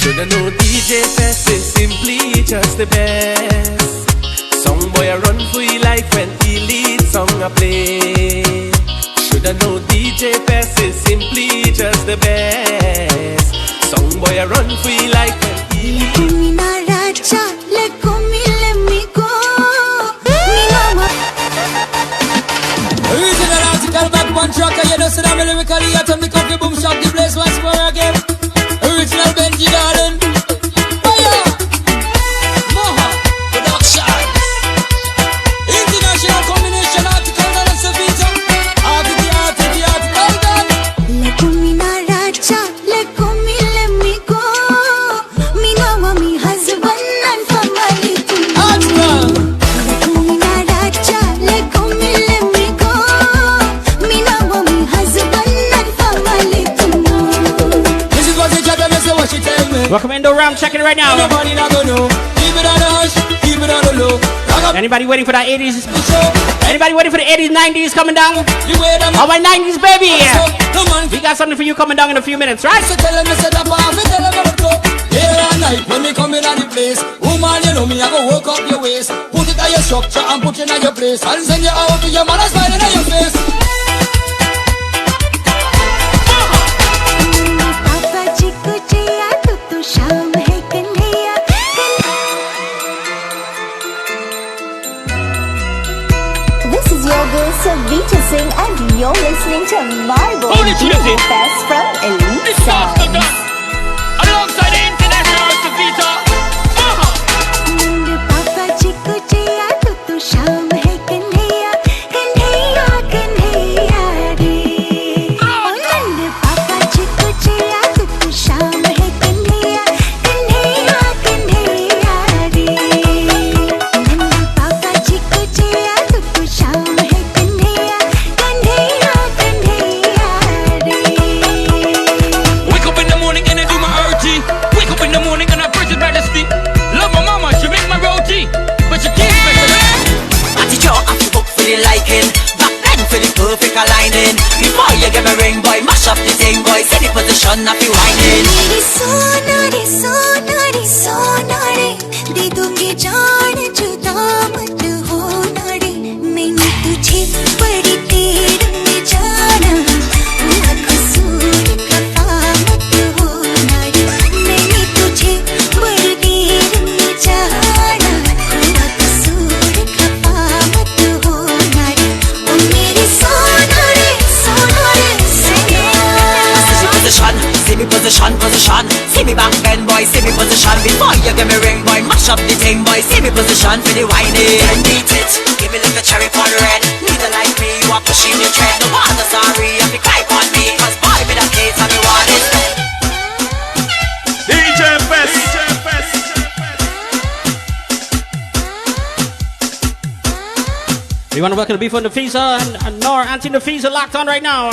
Shoulda know DJ Fess is simply just the best. Some boy a run for his life when Elite Song a play. Shoulda know DJ Fess is simply just the best. Some boy a run for his life when Elite. Original article back one tracker, you know, so I'm lyrically at the coffee boom shop, the place once more again. Original Benji Garden. Fire! Moha Production. International combination article, and it's a vita. Article, done. Welcome Indo Round, checking it right now. Nobody not gonna know. Keep it on the hush, keep it on the low. Anybody waiting for that 80s? Anybody waiting for the 80s, 90s coming down? All my 90s, baby! We got something for you coming down in a few minutes, right? So tell them I said up off, tell them I'm go. Here all night when me come in at the place. Woman, you know me, I go walk up your waist. Put it on your structure and put it on your place. And send you out to your man and smiling on your face. This is your girl Savita Singh and you're listening to my boy DJ Fess from Elite Sounds. Alongside the international Savita. Perfect aligning. Before you get me ring, boy, mash up the thing, boy. See the position of you whining. Sonare Sonare Sonare दे दूंगी जान जुदा मत होना रे मैंने तुझे बड़ी देर में जाना हुआ कसूर खफा मत होना रे मैंने तुझे बड़ी देर में जाना हुआ कसूर खफा मत होना रे ओ मेरे Sonare Sonare See me position, position. See me back bend, boy. See me position. Before you give me ring, boy, mash up the thing, boy. See me position for the whining. And beat it. Give me like a cherry on red. Neither like me, you are pushing your tread. No bother, sorry, if you cry on me, 'cause boy, me that case and you want it. DJ Fess. We want to welcome the Before the Visa and Nora Auntie the Visa locked on right now.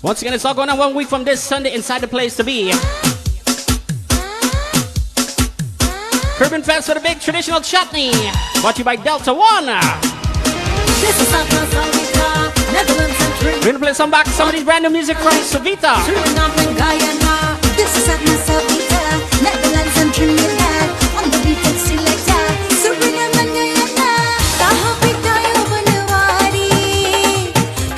Once again, it's all going on 1 week from this Sunday inside the place to be. Urban Fest for the big traditional chutney. Brought to you by Delta One. This is Soca, Soca, Netherlands and Trinidad. We're gonna play some of these brand new music from Savita. Suriname and Guyana. This is at Savita. Netherlands and Trinidad. On the beat it's selector. Suriname and Guyana. Kaha pe tayo banwari.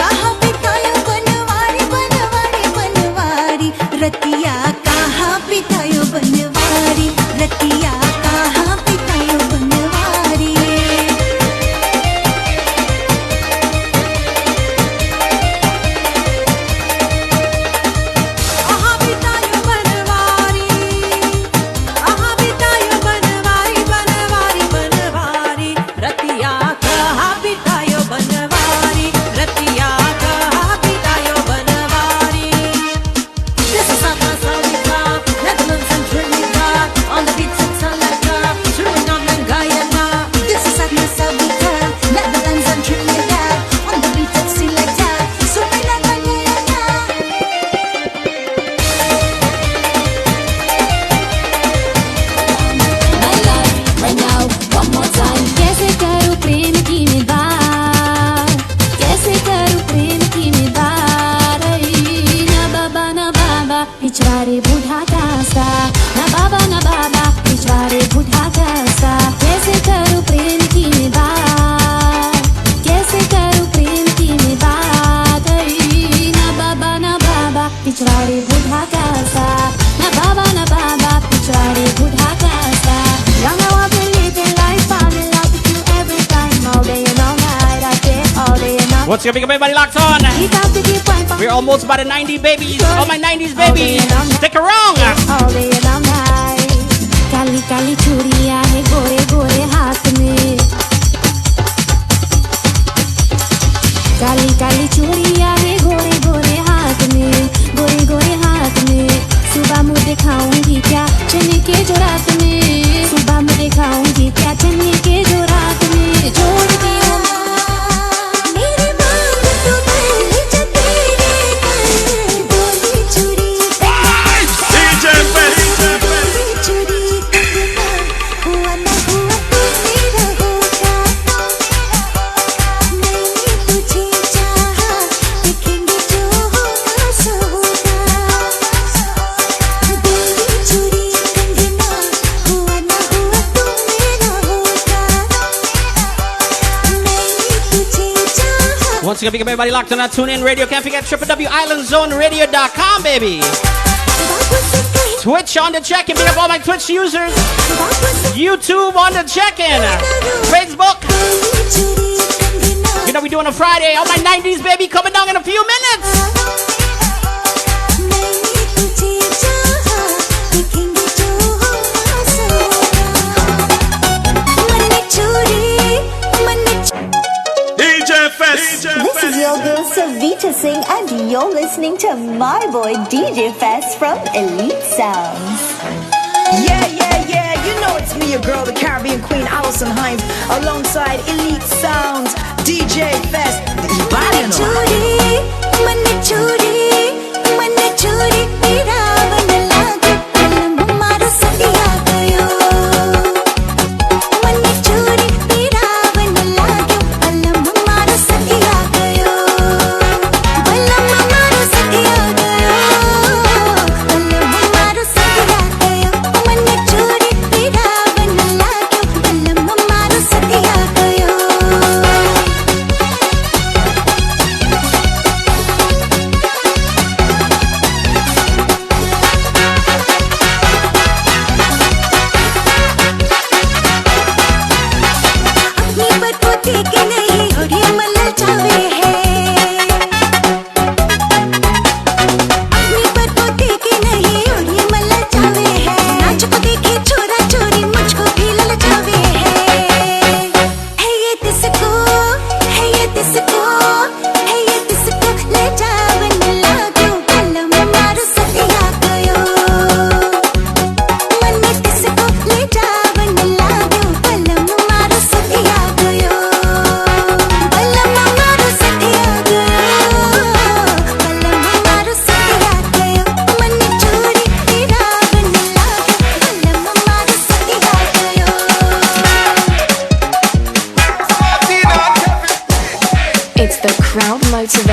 Kaha pe tayo banwari. Banwari, banwari. Ratiya kaha pe tayo banwari. Ratiya kaha pe tayo banwari. पिछवाड़े बूढ़ा कासा ना बाबा पिछवाड़े बूढ़ा कासा कैसे करूं प्रेम की मैं बात कैसे करूं प्रेम की मैं बात ना बाबा पिछवाड़े बूढ़ा कासा ना बाबा पिछवाड़े बूढ़ा Kasa Young now I've been living life I'm in love with you every time all day and all night I get all day and all What's your big everybody locked on? We're almost about the 90 babies. All my 90s babies. Stick around. all day and all night Kali Kali चूड़ियां है गोरे गोरे हाथ में काली काली चूड़ियां है गोरे गोरे हाथ में गोरे गोरे हाथ में सुबह मुँह दिखाऊंगी क्या चने के जो रात में सुबह मुँह दिखाऊंगी क्या चने के जो रात में जोड़ती हूँ मेरे बाल तो पहले चतेरे बोली चूड़ी DJ Fess. चूड़ी हुआ ना हुआ तू मेरा होगा मैंने तुझे चाहा देखेंगे जो होगा सो होगा बोली चूड़ी कंगना हुआ ना हुआ तू मेरा होगा मैंने तुझे चाहा Once again, big up everybody locked on that tune in radio. Can't forget www.islandzoneradio.com, baby. Twitch on the check-in. Big up all my Twitch users. YouTube on the check-in. Facebook. You know we doing a Friday. All my 90s, baby, coming down in a few minutes. DJ Fess. This is your girl Savita Singh and you're listening to my boy DJ Fess from Elite Sounds. Yeah, you know it's me, your girl, the Caribbean Queen, Alison Hines, alongside Elite Sounds, DJ Fess, the Ibalian.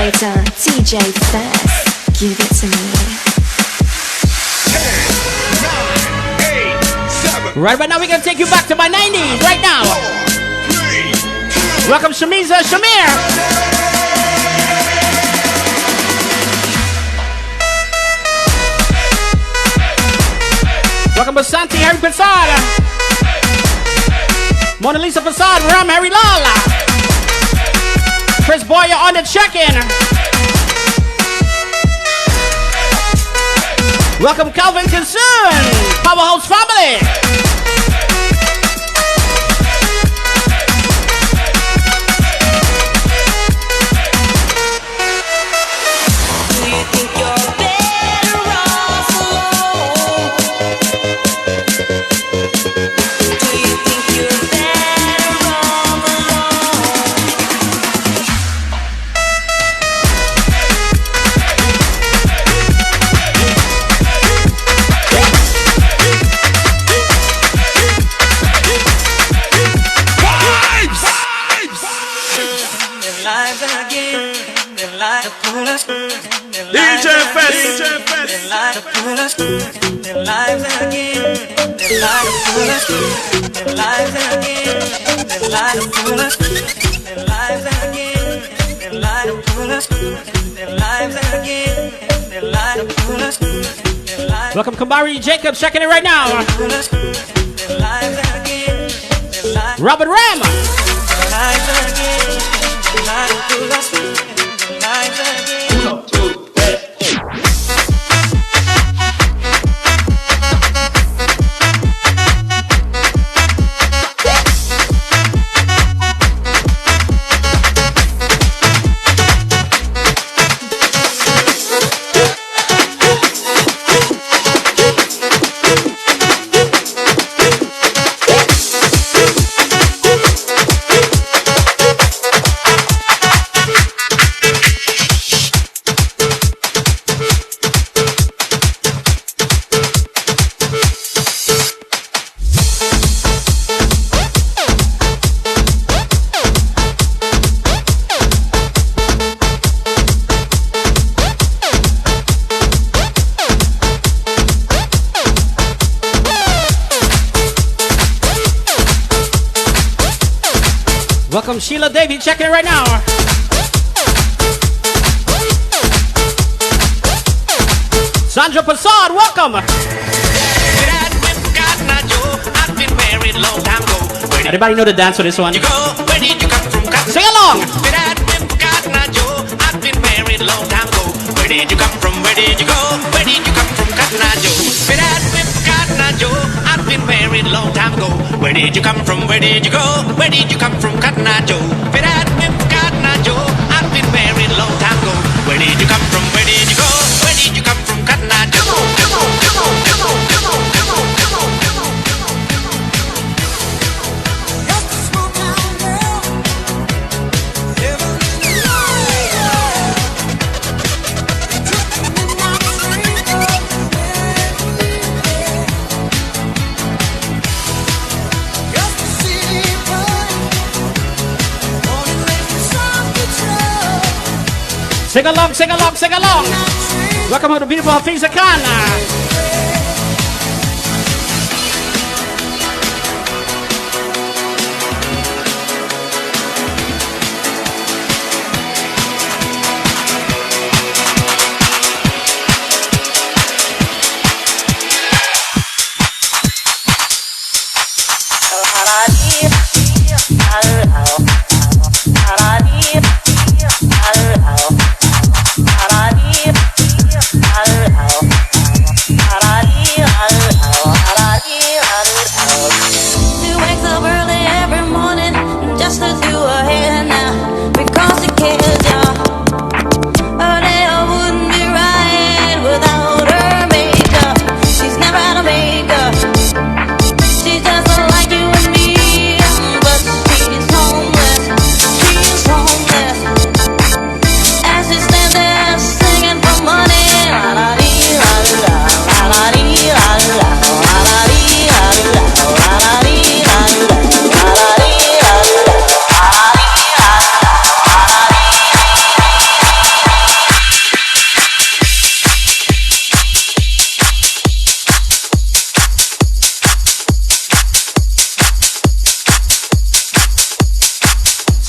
Activator, DJ Fess. Give it to me. Right now we're gonna take you back to my 90s right now. Welcome Shamiza Shamir. Welcome Basanti Harry Passada. Mona Lisa Passad, Ram Harry Lala. Chris Boyer on the check-in. Welcome Calvin Kinsoon, Powerhouse Family. DJ Fess. Welcome Kamari Jacob, checking it right now. Robert Ram. Welcome Sheila Davy, checking it right now. Sandra Passad, welcome. Anybody know the dance for this one? Sing along. Where did you come from? Where did you go? Where did you come from, Cotton Eye Joe? I've been married long time ago. Where did you come from? Where did you go? Where did you come from, Cotton Eye Joe? Cotton Eye Joe. I've been married long time ago. Where did you come from? Where did you go? Where did you come from, Cotton Eye Joe? Come on, come on, come on, come on, come on, come on, come on, come on. Just a small town girl, living in the light. Took the midnight train up to just a city boy, born and raised in South Detroit. Sing along, sing along, sing along. Welcome to the beautiful Hafiza Khan.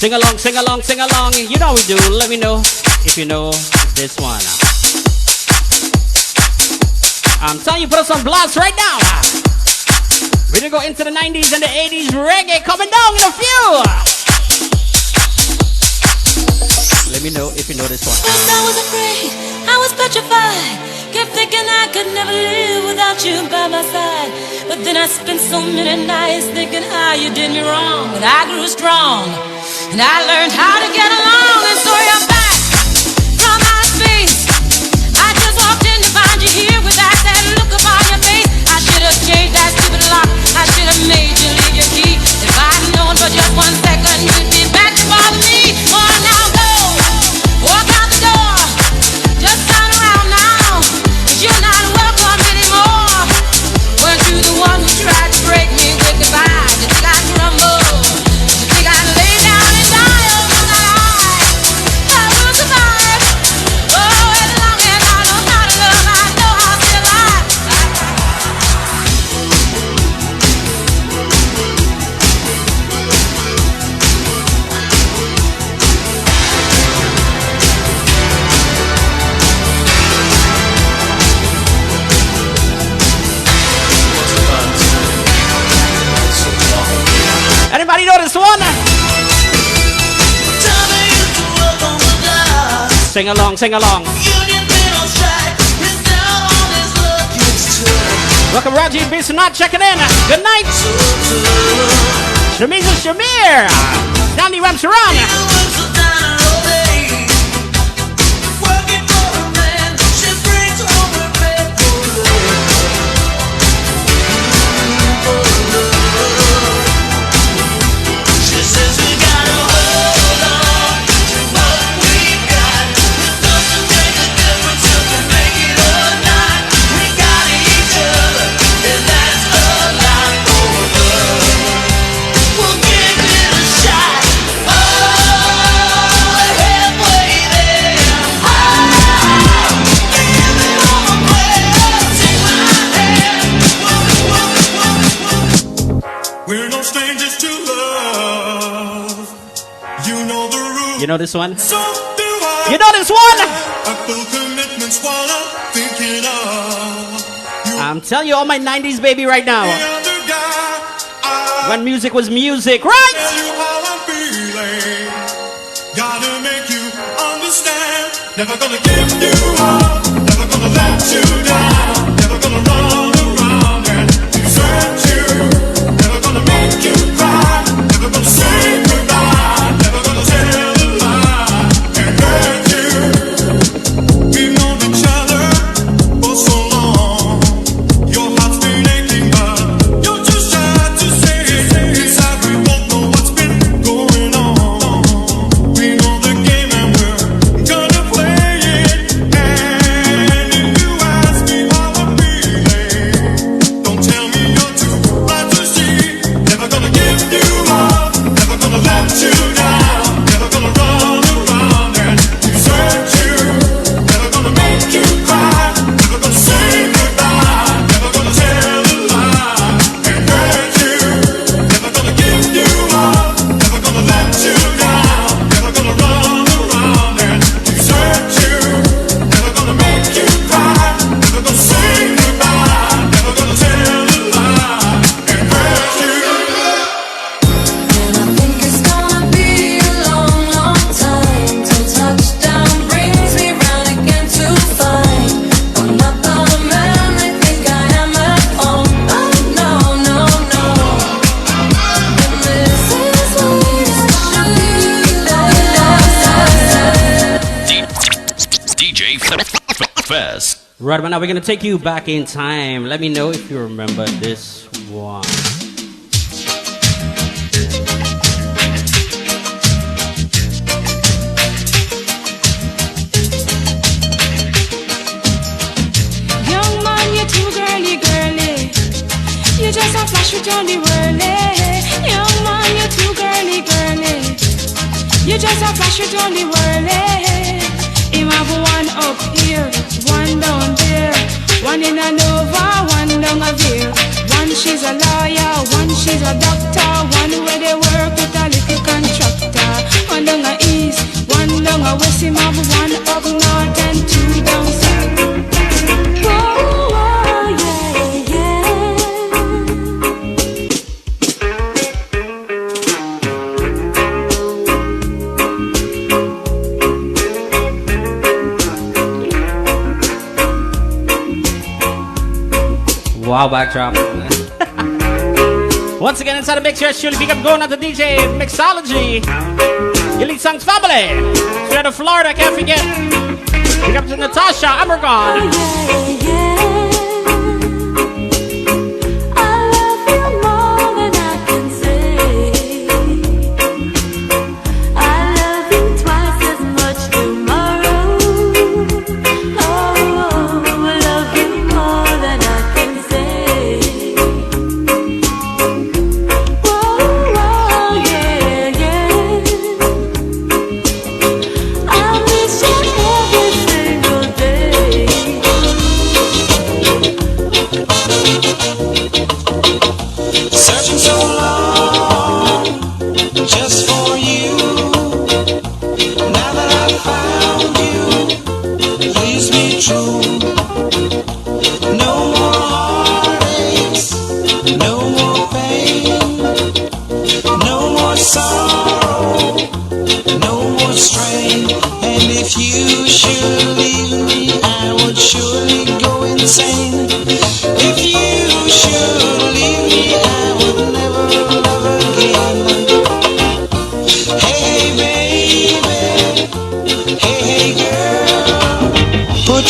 Sing along, sing along, sing along. You know we do. Let me know if you know this one. I'm telling you, put us on blast right now. We're gonna go into the 90s and the 80s reggae coming down in a few. Let me know if you know this one. First I was afraid, I was petrified. Kept thinking I could never live without you by my side. But then I spent so many nights thinking how you did me wrong. But I grew strong, and I learned how to get along. And so you're back from outer space. I just walked in to find you here with that sad look upon your face. I should have changed that stupid lock. I should have made you leave your key. If I'd known for just 1 second you'd be back to bother me. Oh, now go, walk out the door. Just turn around now, 'cause you're not welcome anymore. Weren't you the one who tried to break me with goodbye? Did you think I'd crumble? Did you think I'd lay down and die? Oh, no, not I will survive. Oh, as long as I know how to love, I know I'll stay alive. Anybody know this one? Sing along, sing along. Welcome, Raji B. Not checking in. Good night. Shamiz and Shamir. Danny Ramsaran. You know this one? You know this one? I'm telling you, all my 90s baby right now. When music was music, right? Gotta make you understand. Never gonna give you up. Never gonna let you down. Never gonna run around and desert you. Never gonna make you cry. Never gonna say goodbye. Never gonna tell a lie and hurt you. We've known each other for so long. Your heart's been aching, but you're too shy to say it. Inside we both know what's been going on. We know the game and we're gonna play it. And if you ask me how I'm feeling, don't tell me you're too blind to see. Never gonna give you up. Never gonna let you down. Never gonna run around and desert you. Never gonna make you cry. Never gonna say goodbye. Never gonna tell a lie and hurt you. Never gonna give you up. Never gonna let you down. Never gonna run around and desert you. Never gonna make you cry. Never gonna say goodbye. Never gonna tell a lie and hurt you. And I think it's gonna be a long, long time till touchdown brings me round again to find I'm not the man they think I am at home. Oh no, no, no. And this is what DJ Fess. Right about now, we're gonna take you back in time. Let me know if you remember this one. Young man, you're too girly, girly. You just a flash with on the whirly. Young man, you're too girly, girly. You just a flash with on the whirly. Him have one up here, one down there, one in a Nova, one down a Veer. One she's a lawyer, one she's a doctor, one where they work with a little contractor. wow backdrop. Once again, inside the mix, yours truly, big up going out to DJ Mixology. Elite Songs family. Straight out of Florida, can't forget. Big up to Natasha Amergon.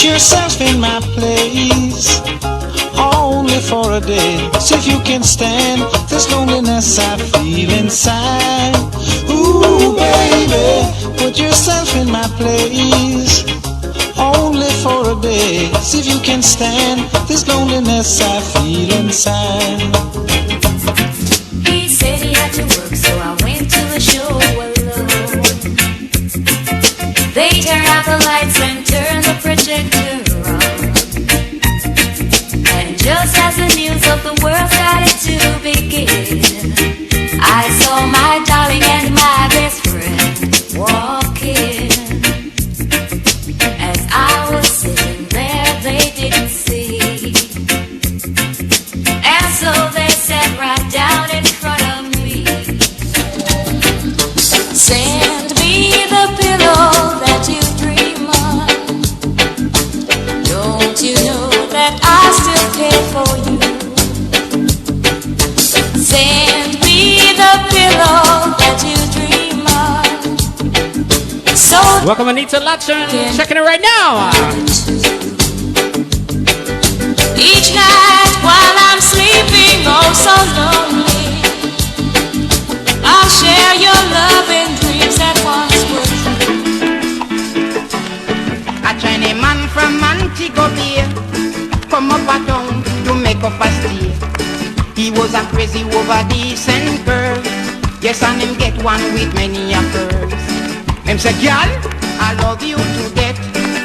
Yourself in my place, only for a day. See if you can stand this loneliness I feel inside. Ooh, baby, put yourself in my place, only for a day. See if you can stand this loneliness I feel inside. He said he had to work, so I went to the show alone. They turn out the lights and turn the projector on. And just as the news of the world started to begin, I saw my darling and my best friend walk in. As I was sitting there, they didn't see. And so they sat right down in front of me. Send me the pillow that you dream on. Don't you know that I still care for you? Send me the pillow that you dream on. So welcome Anita Latchen, checking it right now. Each night while I'm sleeping, oh so lonely, I'll share your love and dreams that once were true. A Chinese man from Montego Bay come up a town to make up a stay. He was a crazy over decent girl. Yes, and him get one with many a girls. Him say, girl, I love you to get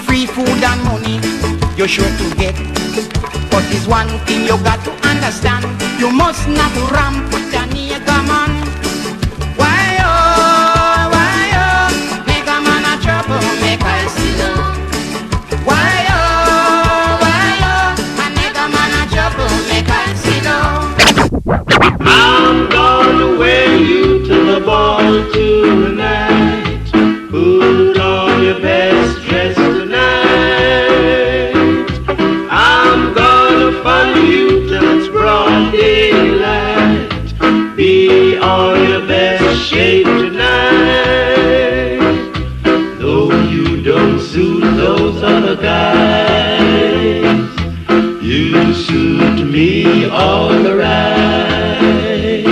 free food and money. You're sure to get. But there's one thing you got to understand. You must not ramp with a nigga man. Why oh, nigga man a trouble, make I see love. Why oh, a nigga man a trouble, make I see love. I'm gonna wear you to the ball tonight. Put on your best dress tonight. I'm gonna fun you till it's broad daylight. Be on your best shape tonight. Though you don't suit those other guys, you suit me all right.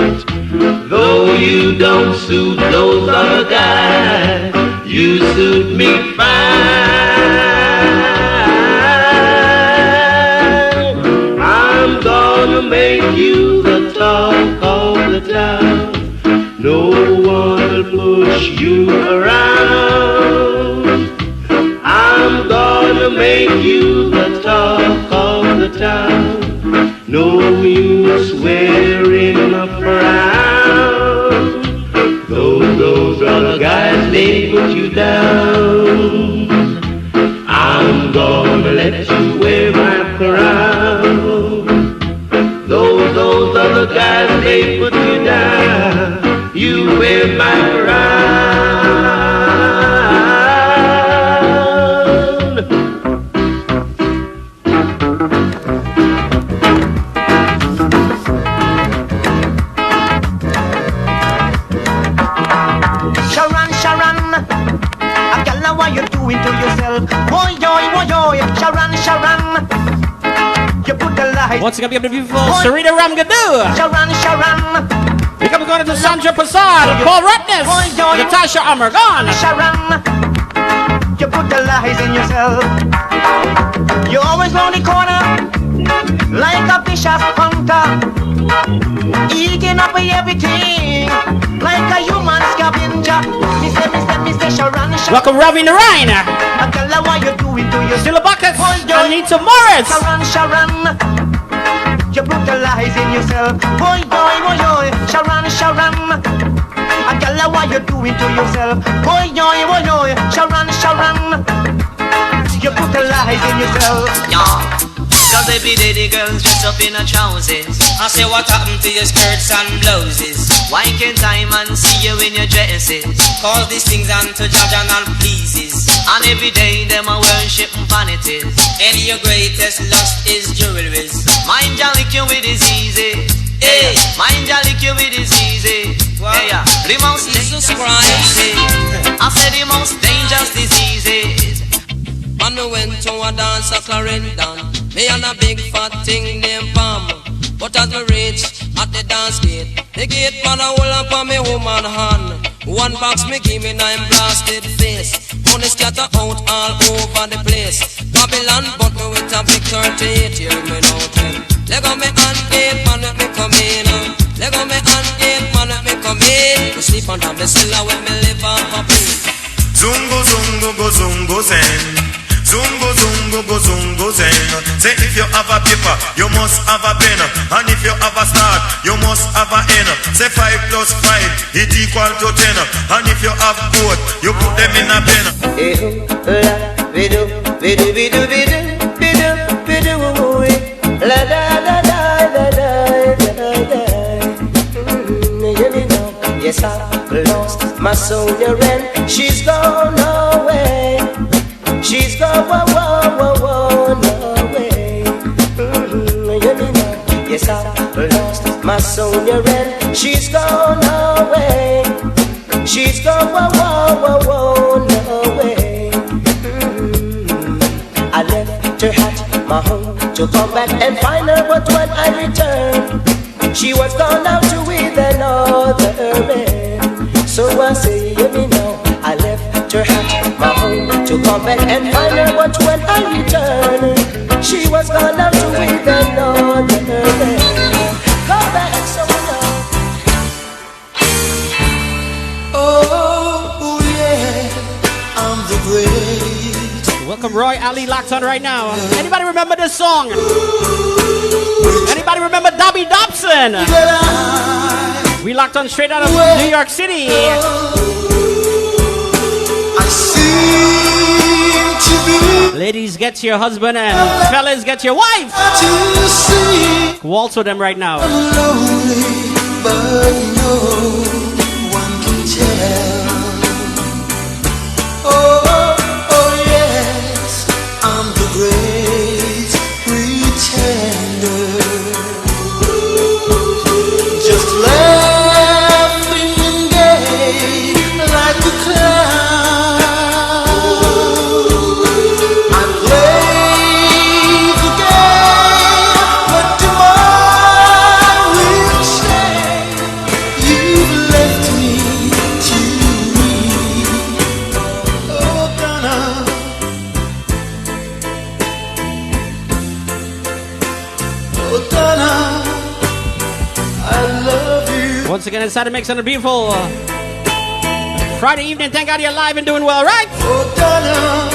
Though you don't suit those other guys, you suit me fine. I'm gonna make you the talk of the town. No one will push you around. I'm gonna make you the talk of the town. No use wearing a frown. Those other guys, they put you down. I'm gonna let you wear my crown. Those other guys, they put you down. You wear my crown. doing to yourself? Boy, Sharon, Sharon. You put the light. Once again, the beautiful Serena Ramgadoo. Sharon. We come going to Sandra Passad, Paul Rutness, Natasha Amargon. Sharon, you put the lies in yourself. You always round the corner like a vicious hunter, eating up everything like a human scavenger. Mr. Sharon. Welcome, Ravi Narayan. I tell her what you doing to yourself. Still a bucket. Anita Morris. Sharon. You put the lies in yourself. Boy, Sharon. I tell her what you doing to yourself. Boy, Sharon. You put the lies in yourself. Yeah. Cause every day the girls dress up in a trousers. I say what happened to your skirts and blouses? Why can't I man see you in your dresses? Cause these things unto judge and all pleases. And every day them a worship vanities. And your greatest lust is jewelries. Mind ya lick you with diseases. Hey, mind ya lick you with diseases. Hey, yeah. The most dangerous diseases. I said the most dangerous diseases. And we went to a dance at Clarendon. Me and a big fat thing named Pam. But as we reach at the dance gate, the gate man a hold up on me woman hand. One box me give me 9 blasted face. Money scatter out all over the place. Babylon but me with a big 38 year me now tell. Leg on me hand gate man let me come in. Leg on me hand gate man let me come in. Me sleep under me cellar when me live off a place. Zungo zungo go zungo zen. Zungo zungo go zungo zen. Say if you have a paper, you must have a pen. And if you have a start, you must have a end. Say 5 plus 5, it equal to 10. And if you have both, you put them in a pen. La da da da da da da. Yes, I lost my Sonia and she's gone away. She's gone away. Yes, I lost my Sonia and she's gone away. She's gone away. I left her at my home to come back and find her, but when I returned, she was gone out to with another man. So I say, hear me now, I left her at my home to come back and find her, but when I returned, she was gone out to with another man. Come back, so now. Oh yeah, I'm the great. Welcome, Roy Ali, locked on right now. Anybody remember this song? Anybody remember Dobby Dobson? We locked on straight out of New York City. Ladies, get your husband, and fellas, get your wife. Waltz with them right now. I'm lonely, but no one can tell. Oh yes, I'm the great pretender. Just laughing and gay like a clown. I play the game, but tomorrow will say you've left me to me. Oh, Donna. Oh, Donna. I love you. Once again, inside the mix on a beautiful Friday evening. Thank God you're alive and doing well, right? Oh, Donna,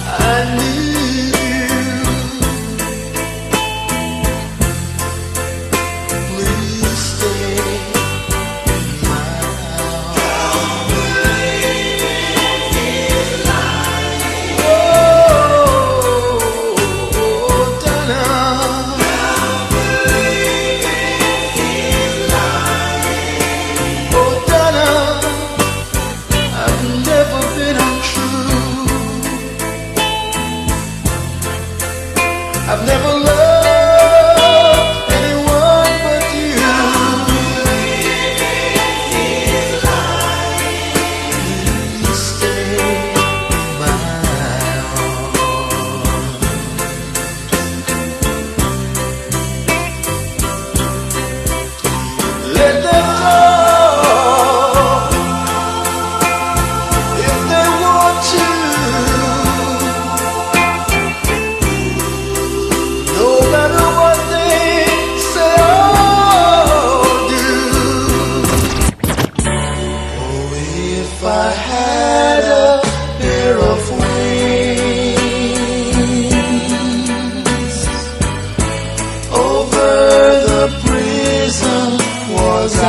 I need you. Please stay in my house. Oh, Donna. Oh, Donna, I've never been untrue. If I had a pair of wings, over the prison was I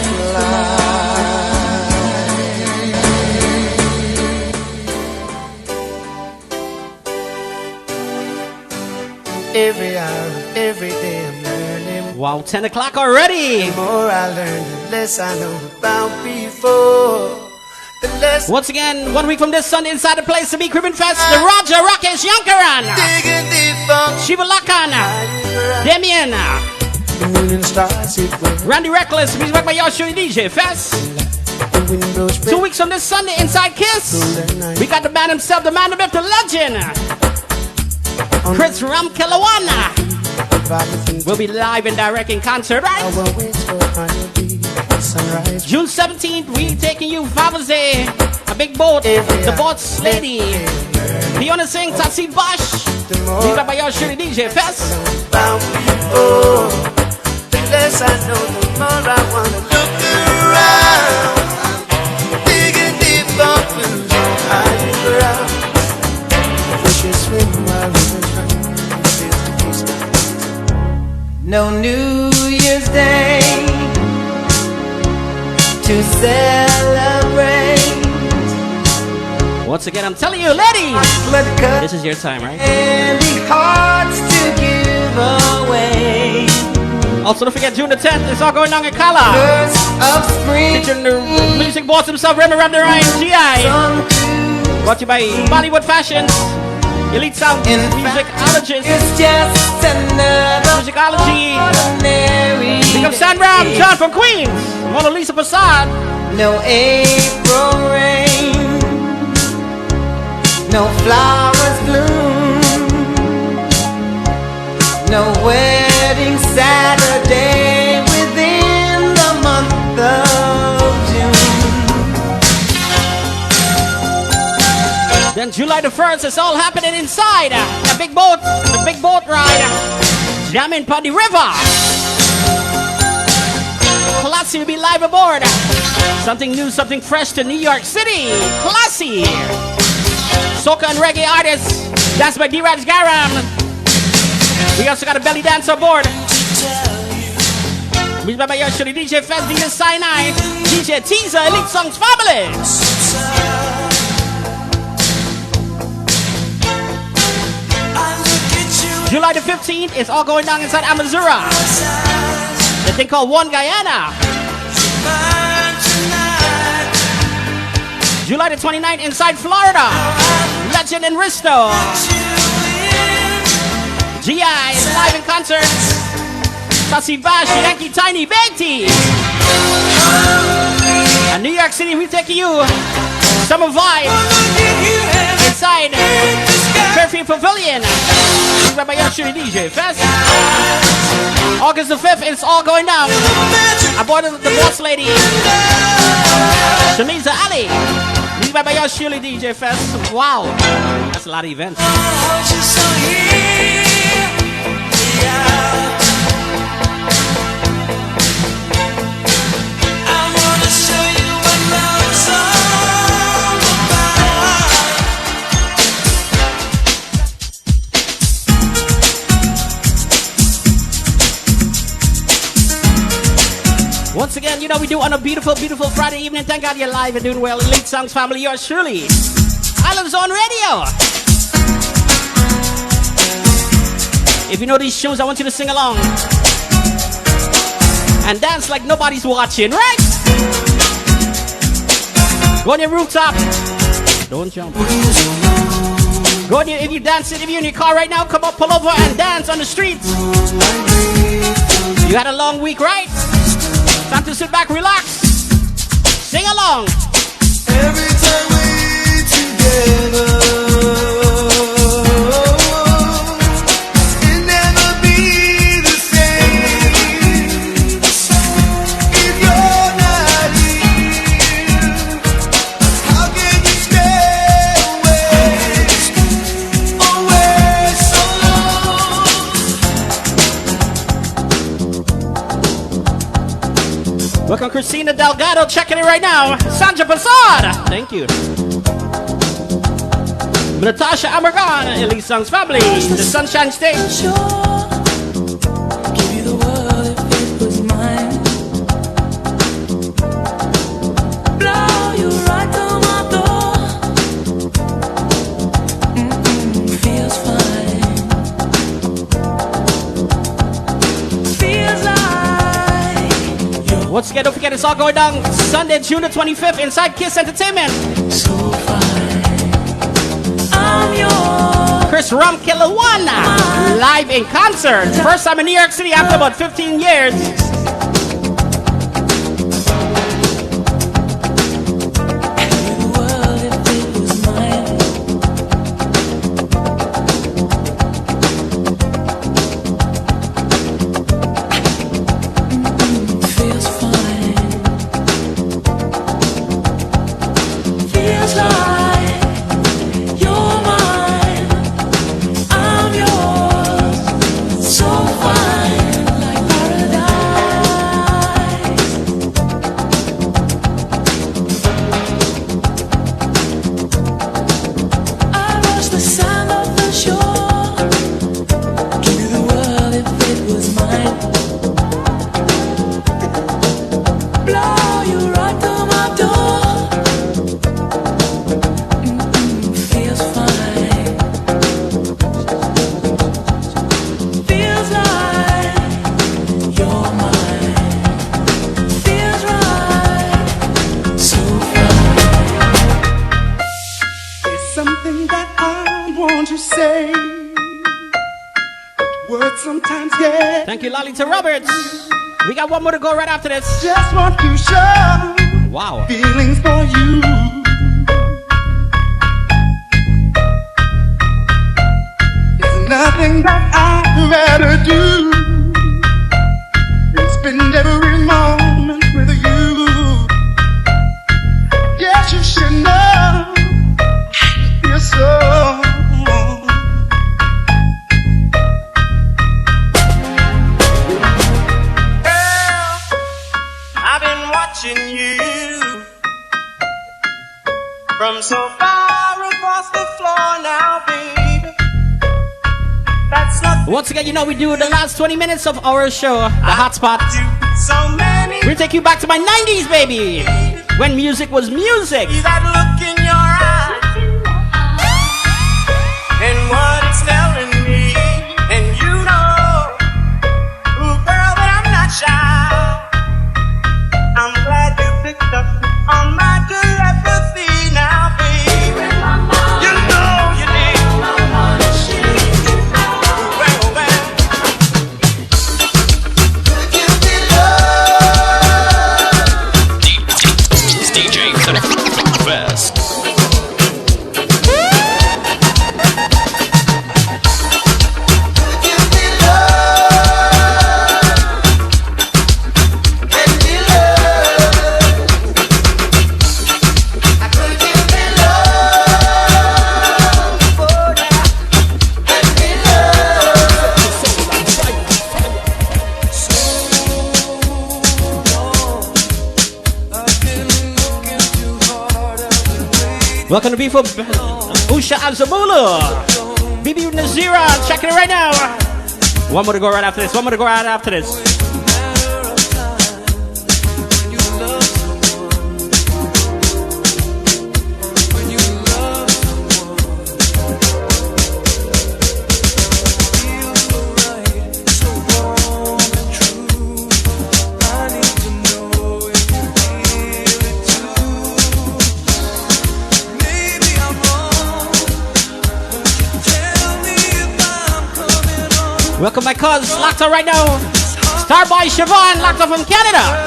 flying. Every hour, every day I'm learning. Wow, 10 o'clock already. The more I learn, the less I know about before. Once again, 1 week from this Sunday inside the place to be Cribbin Fest, the Roger Rakesh Yankaran, Shiva Lakana, Damien, Randy Reckless, music back by Yoshua DJ Fess. 2 weeks from this Sunday inside Kiss, we got the man himself, the man, the myth, the legend, Chris Ramkelawana. We'll be live and direct in concert, right? June 17th, we taking you Father's Day, a big boat, the boat's lady. Fiona Singh, Tatsi Bosch, we back by Yoshua DJ Fess. Oh, the less I know, the more I wanna look around. Digging deep up and I look around. Fishes swim while rivers run. No New Year's Day to celebrate. Once again, I'm telling you, ladies, this is your time, right? And the hearts to give away. Also, don't forget June the 10th, it's all going on in Kala. Featuring the music boss himself, Remy Ramdarine, GI. Brought to you by Bollywood Fashion, Elite Sound, Musicologist. It's just another Musicology. ordinary Big up Sandram, John from Queens, Mona Lisa Prasad. No April rain, no flowers bloom, no wedding Saturday within the month of June. Then July the 1st, it's all happening inside the big boat ride, jamming by the river. Classy will be live aboard. Something new, something fresh to New York City. Classy. Soca and reggae artists. That's by D-Raj Garam. We also got a belly dance aboard. Music by Yoshua DJ Fest, DJ Sinai, DJ Teaser, Elite Songs Family. July the 15th, it's all going down inside Amazura. The thing called One Guyana. July the 29th inside Florida. Legend in Risto. GI is live in concert. Tassi Bash, Yankee Tiny Beatty. And New York City, we're taking you summer vibe inside Fairfield Pavilion. By Yoshua DJ Fest. August the 5th, it's all going down. Aboard the boss lady, Shamiza Ali. By Yoshua DJ Fest. Wow, that's a lot of events. Once again, you know we do on a beautiful, beautiful Friday evening. Thank God you're live and doing well. Elite Songs family, yours truly. Island Zone Radio. If you know these tunes, I want you to sing along. And dance like nobody's watching, right? Go on your rooftop. Don't jump. Go on your, if you dance it, if you're in your car right now, come up, pull over and dance on the streets. You had a long week, right? Time to sit back, relax, sing along. Every time we're together, it'll never be the same. If you're not here, how can you stay away so long? Welcome Christina Delgado, checking it right now. Sandra Passad, thank you. Natasha Amargan, Elite Songs family, the Sunshine Stage. Give you the world if it was mine. Blow you right to my door. Feels fine. Feels like. Once again, don't forget it's all going down Sunday, June the 25th inside Kiss Entertainment. So fine. I'm yours. Chris Rumkiller 1 live in concert. First time in New York City after about 15 years. To Roberts. We got one more to go right after this. Just want to show wow feelings for you. There's nothing that I'd rather do than spend every moment with you. Yes, you should know you're so. From so far across the floor now, baby. That's not. Once again, you know we do the last 20 minutes of our show, the Hotspot. So many. We'll take you back to my 90s, baby, when music was music. See that look in your eye, and what it's telling me, and you know, ooh, girl, that I'm not shy. I'm glad you picked up on my telepathy. Welcome to Beef Usha Azabulu. Bibi Nazira, checking it right now. One more to go right after this. One more to go right after this. Welcome my cuz, locked on right now. Starboy Siobhan, locked on from Canada.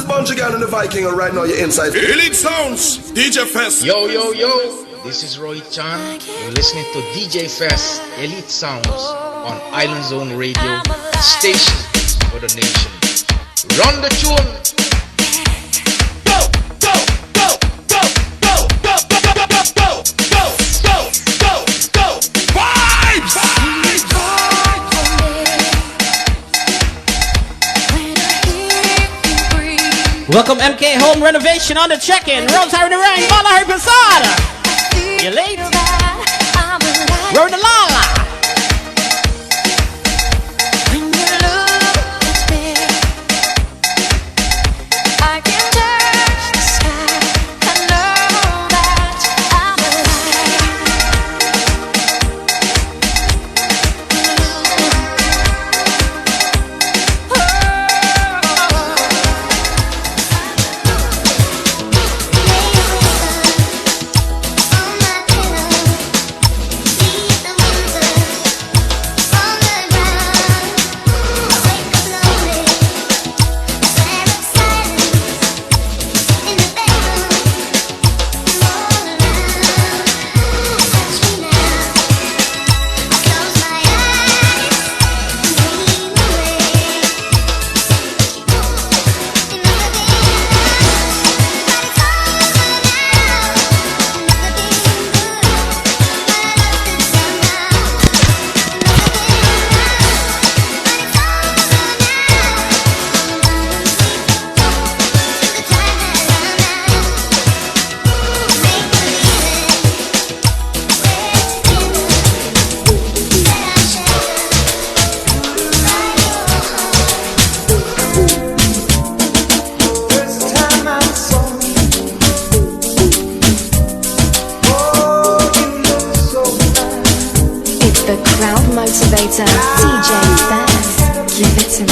is Bungie Gang and the Viking, and right now you're inside Elite Sounds, DJ Fess. Yo, yo, yo, this is Roy Chan. You're listening to DJ Fess, Elite Sounds on Island Zone Radio, the station for the nation. Run the tune. Welcome MK Home Renovation on the check-in. Rose Harry the Rain, Mala Harry Passada. You late? We're in the Lala. Motivator, DJ Fess, give it to me.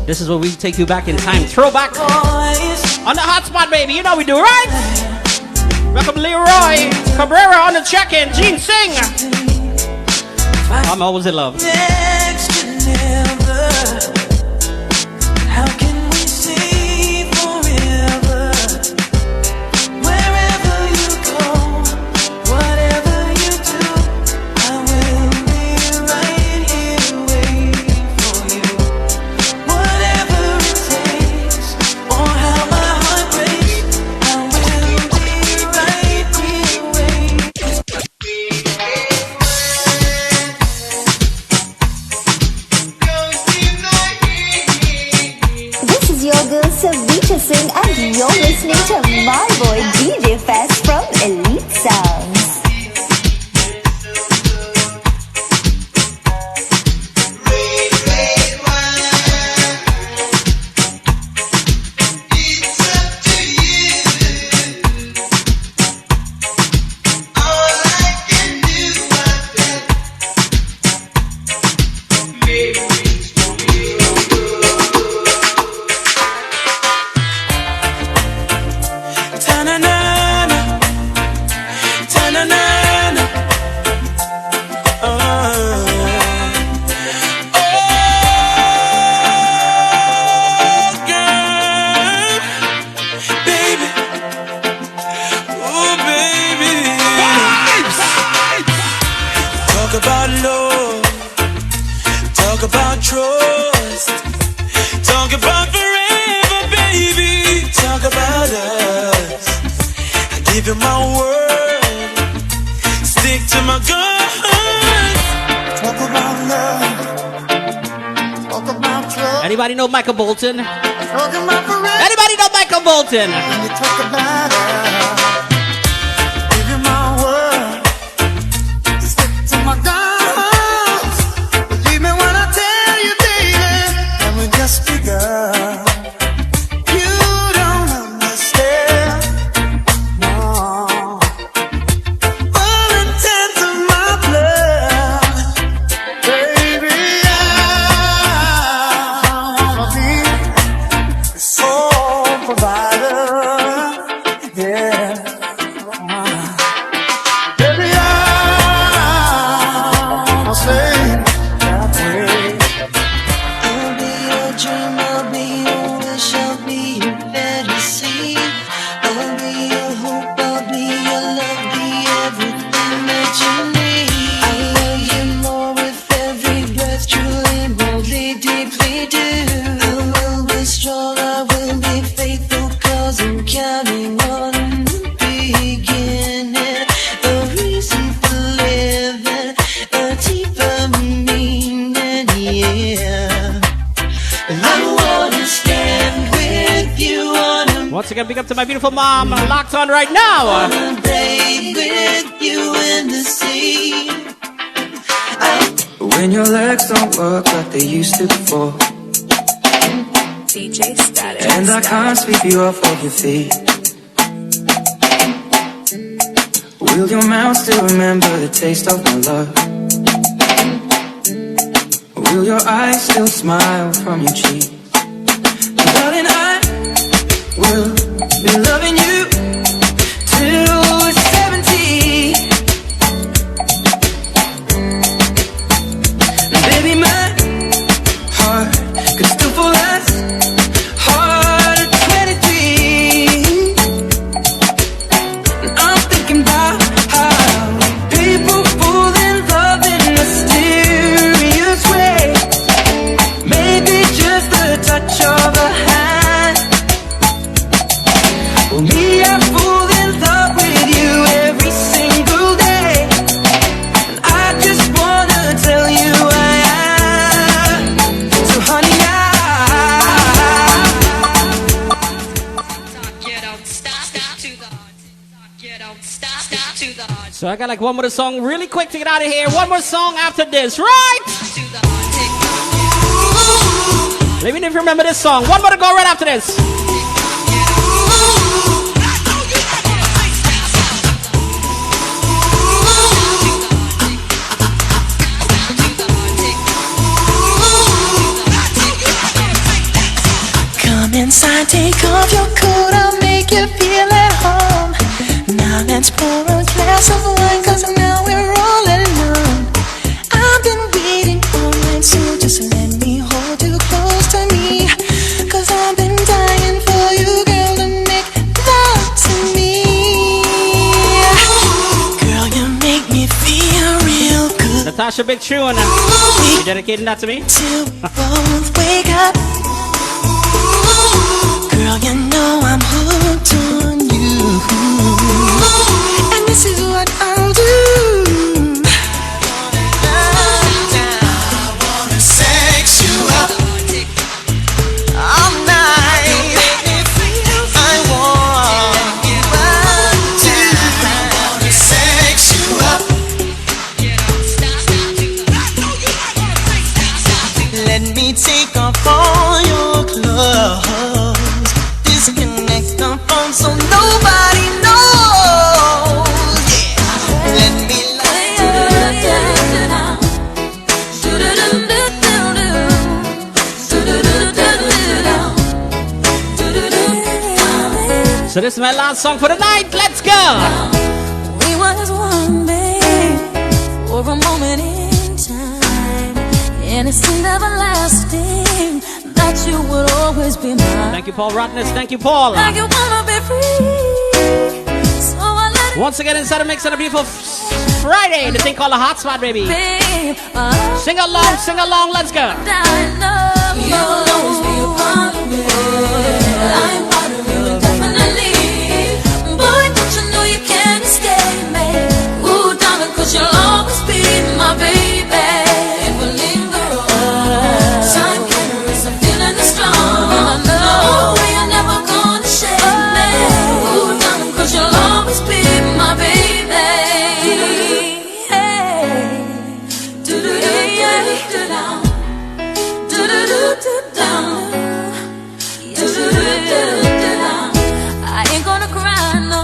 This is where we take you back in time. Throwback on the Hotspot, baby. You know we do, right? Welcome Leroy Cabrera on the check-in. Gene Singh. I'm always in love. And you're listening to my boy DJ Fess from Elite Sounds. Anybody know Michael Bolton? Anybody know Michael Bolton? Once again, big up to my beautiful mom, locked on right now. Day with you in the sea. When your legs don't work like they used to before, DJ Static. and I can't sweep you off of your feet, will your mouth still remember the taste of my love? Will your eyes still smile from your cheek? Darling, I will be loving you till we're 70. Baby, my heart could still fall as hard at 23. And I'm thinking about how people fall in love in mysterious ways. Maybe just the touch of a hand. Well, me, I fall in love with you every single day. And I just wanna tell you I am. So honey, So I got like one more song really quick to get out of here. One more song after this, right? Let me know if you remember this song. One more to go right after this. Come inside, take off your coat, I'll make you feel at home. Now let's pour a glass of wine, cause now we're all alone. I've been waiting all night, so just let me hold you close to me. Cause I've been dying for you, girl, to make love to me. Girl, you make me feel real good. Natasha, big tune. You dedicating that to me? Till we both wake up. Girl, you know I'm hooked on you. And this is what I'll do. I wanna sex you up all night. I want to sex you up. Let me take off all your clothes. Disconnect the phone so nobody knows. Yeah. Let me So this is my last song for the night. Let's go. We was one, babe, for a moment in time, and it seemed everlasting that you would always be mine. Thank you, Paul Rottness. Thank you, Paul. Like you wanna be free, so I let Once again, inside the mix on a beautiful Friday, the thing called a Hotspot, baby. babe. Sing along, let's go. You'll always be a part of me. I'm part of you indefinitely. Boy, don't you know you can't escape me? Ooh, darling, 'cause you'll always be my baby. It will linger on. Time can erase a feeling that's strong. And I know you're never gonna shake me. Ooh, darling, 'cause you'll always be my baby. Hey. Do-do-do-do-do-down. Do-do-do-do-down. Do-do-do-do-down. I ain't gonna cry, no,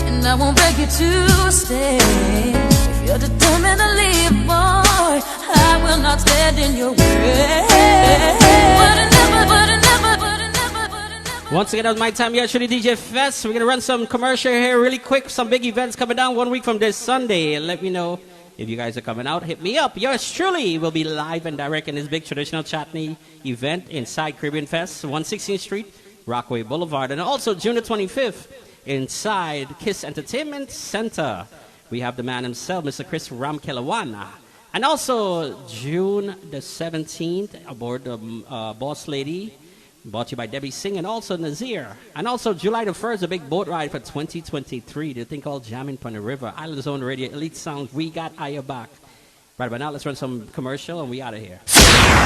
and I won't beg you to stay. If you're determined to leave, boy, I will not stand in your way. Once again, that was my time here at Chutney DJ Fess. We're going to run some commercial here really quick. Some big events coming down 1 week from this Sunday. Let me know if you guys are coming out. Hit me up. Yours truly will be live and direct in this big traditional Chutney event inside Caribbean Fest, 116th Street, Rockaway Boulevard. And also June the 25th inside Kiss Entertainment Center. We have the man himself, Mr. Chris Ramkelawana. And also June the 17th aboard the Boss Lady, brought to you by Debbie Singh and also Nazir. And also July the 1st, a big boat ride for 2023. The thing called Jamming on the River. Island Zone Radio, Elite Sounds. We got Aya back. Right about now, let's run some commercial and we out of here.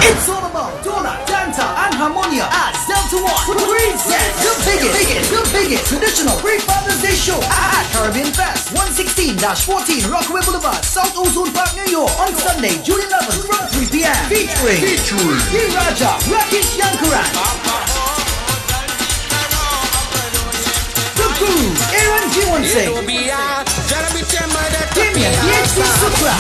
It's all about Dora, Danta, and Harmonia as Delta One presents the biggest traditional Father's Day show at Caribbean Fest 116-14 Rockaway Boulevard, South Ozone Park, New York on Sunday, June 11th from 3 p.m. Featuring D. Raja, Rakesh Yankaran, The Guru, Aaron G1 Singh, Damien DHC Supra,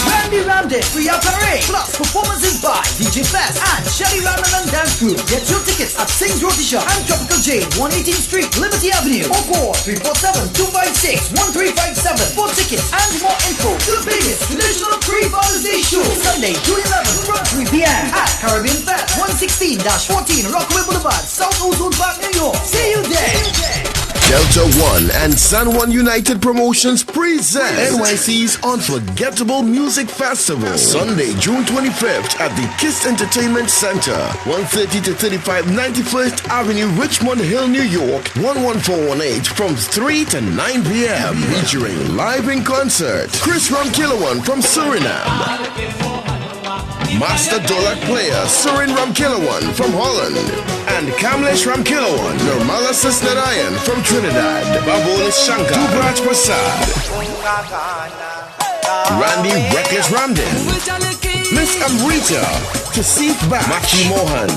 Randy Ramdin, Priya Parade, plus performances by DJ Fess and Shelly Ramadan Dance Group. Get your tickets at Sing's Roti Shop and Tropical Jade, 118th Street, Liberty Avenue. Or call 347-256-1357 for tickets and more info. The biggest traditional Father's Day show, Sunday, June 11th from 3 p.m. at Caribbean Fest, 116-14 Rockaway Boulevard, South Ozone Park, New York. See you there. Delta One and San Juan United Promotions present NYC's Unforgettable Music Festival, Sunday, June 25th at the KISS Entertainment Center, 130 to 35 91st Avenue, Richmond Hill, New York, 11418 from 3 to 9 p.m. Featuring live in concert, Chris Ramkilawan from Suriname, Master Dolak player Surin Ramkilawan from Holland, and Kamlesh Ramkilawan, Nirmala Sisnarayan from Trinidad, Babolis Shankar, Dubraj Prasad, Randy Reckless Ramden, Miss Amrita, Kasif Bach, Maki Mohan,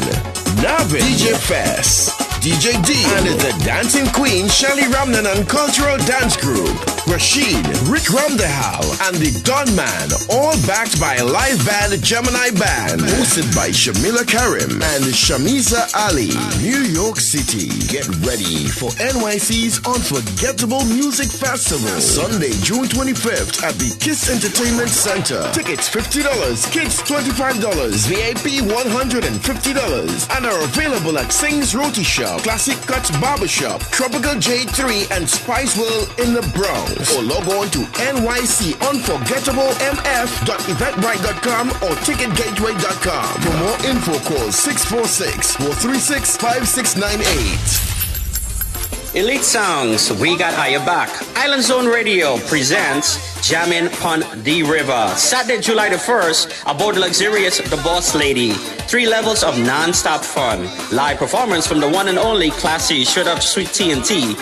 Navin, DJ Fess, DJ D, and the dancing queen Shelly Ramnanan Cultural Dance Group, Rashid, Rick Ramdehal, and the Don Man, all backed by a live band Gemini Band, hosted by Shamila Karim and Shamiza Ali. New York City, get ready for NYC's Unforgettable Music Festival, Sunday, June 25th at the KISS Entertainment Center. Tickets $50, kids $25, VIP $150, and are available at Sing's Roti Shop, Classic Cuts Barbershop, Tropical J3, and Spice World in the Bronx. Or log on to nycunforgettablemf.eventbrite.com or ticketgateway.com. For more info, call 646-436-5698. Elite Sounds, we got your back. Island Zone Radio presents Jammin' Pon the River. Saturday, July the 1st, aboard the luxurious The Boss Lady. 3 levels of non-stop fun. Live performance from the one and only classy Shut Up Sweet T&T.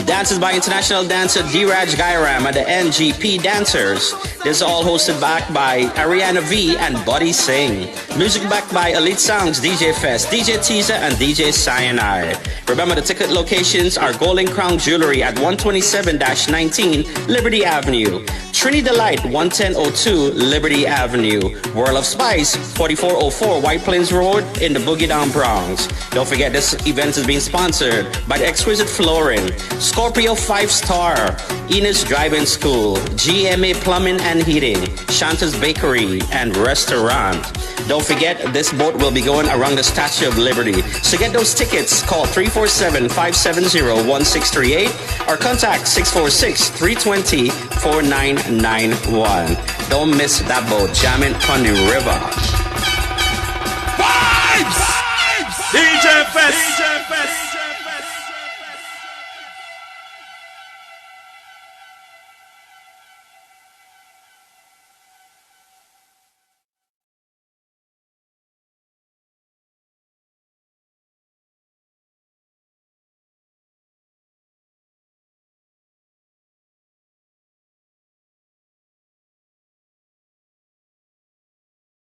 Dances by international dancer D-Raj Gairam and the NGP Dancers. This is all hosted back by Ariana V and Buddy Singh. Music backed by Elite Sounds, DJ Fest, DJ Teaser, and DJ Cyanide. Remember, the ticket locations are Golden Crown Jewelry at 127-19 Liberty Avenue, Trinidad Delight 11002 Liberty Avenue, World of Spice 4404 White Plains Road in the Boogie Down Bronx. Don't forget, this event is being sponsored by the Exquisite Flooring, Scorpio 5-Star, Enos Drive-In School, GMA Plumbing and Heating, Shanta's Bakery and Restaurant. Don't forget, this boat will be going around the Statue of Liberty. So get those tickets, call 347-570-1638 or contact 646-320-4991. Don't miss that boat, Jammin' Pon the River. Vibes! DJ Fess!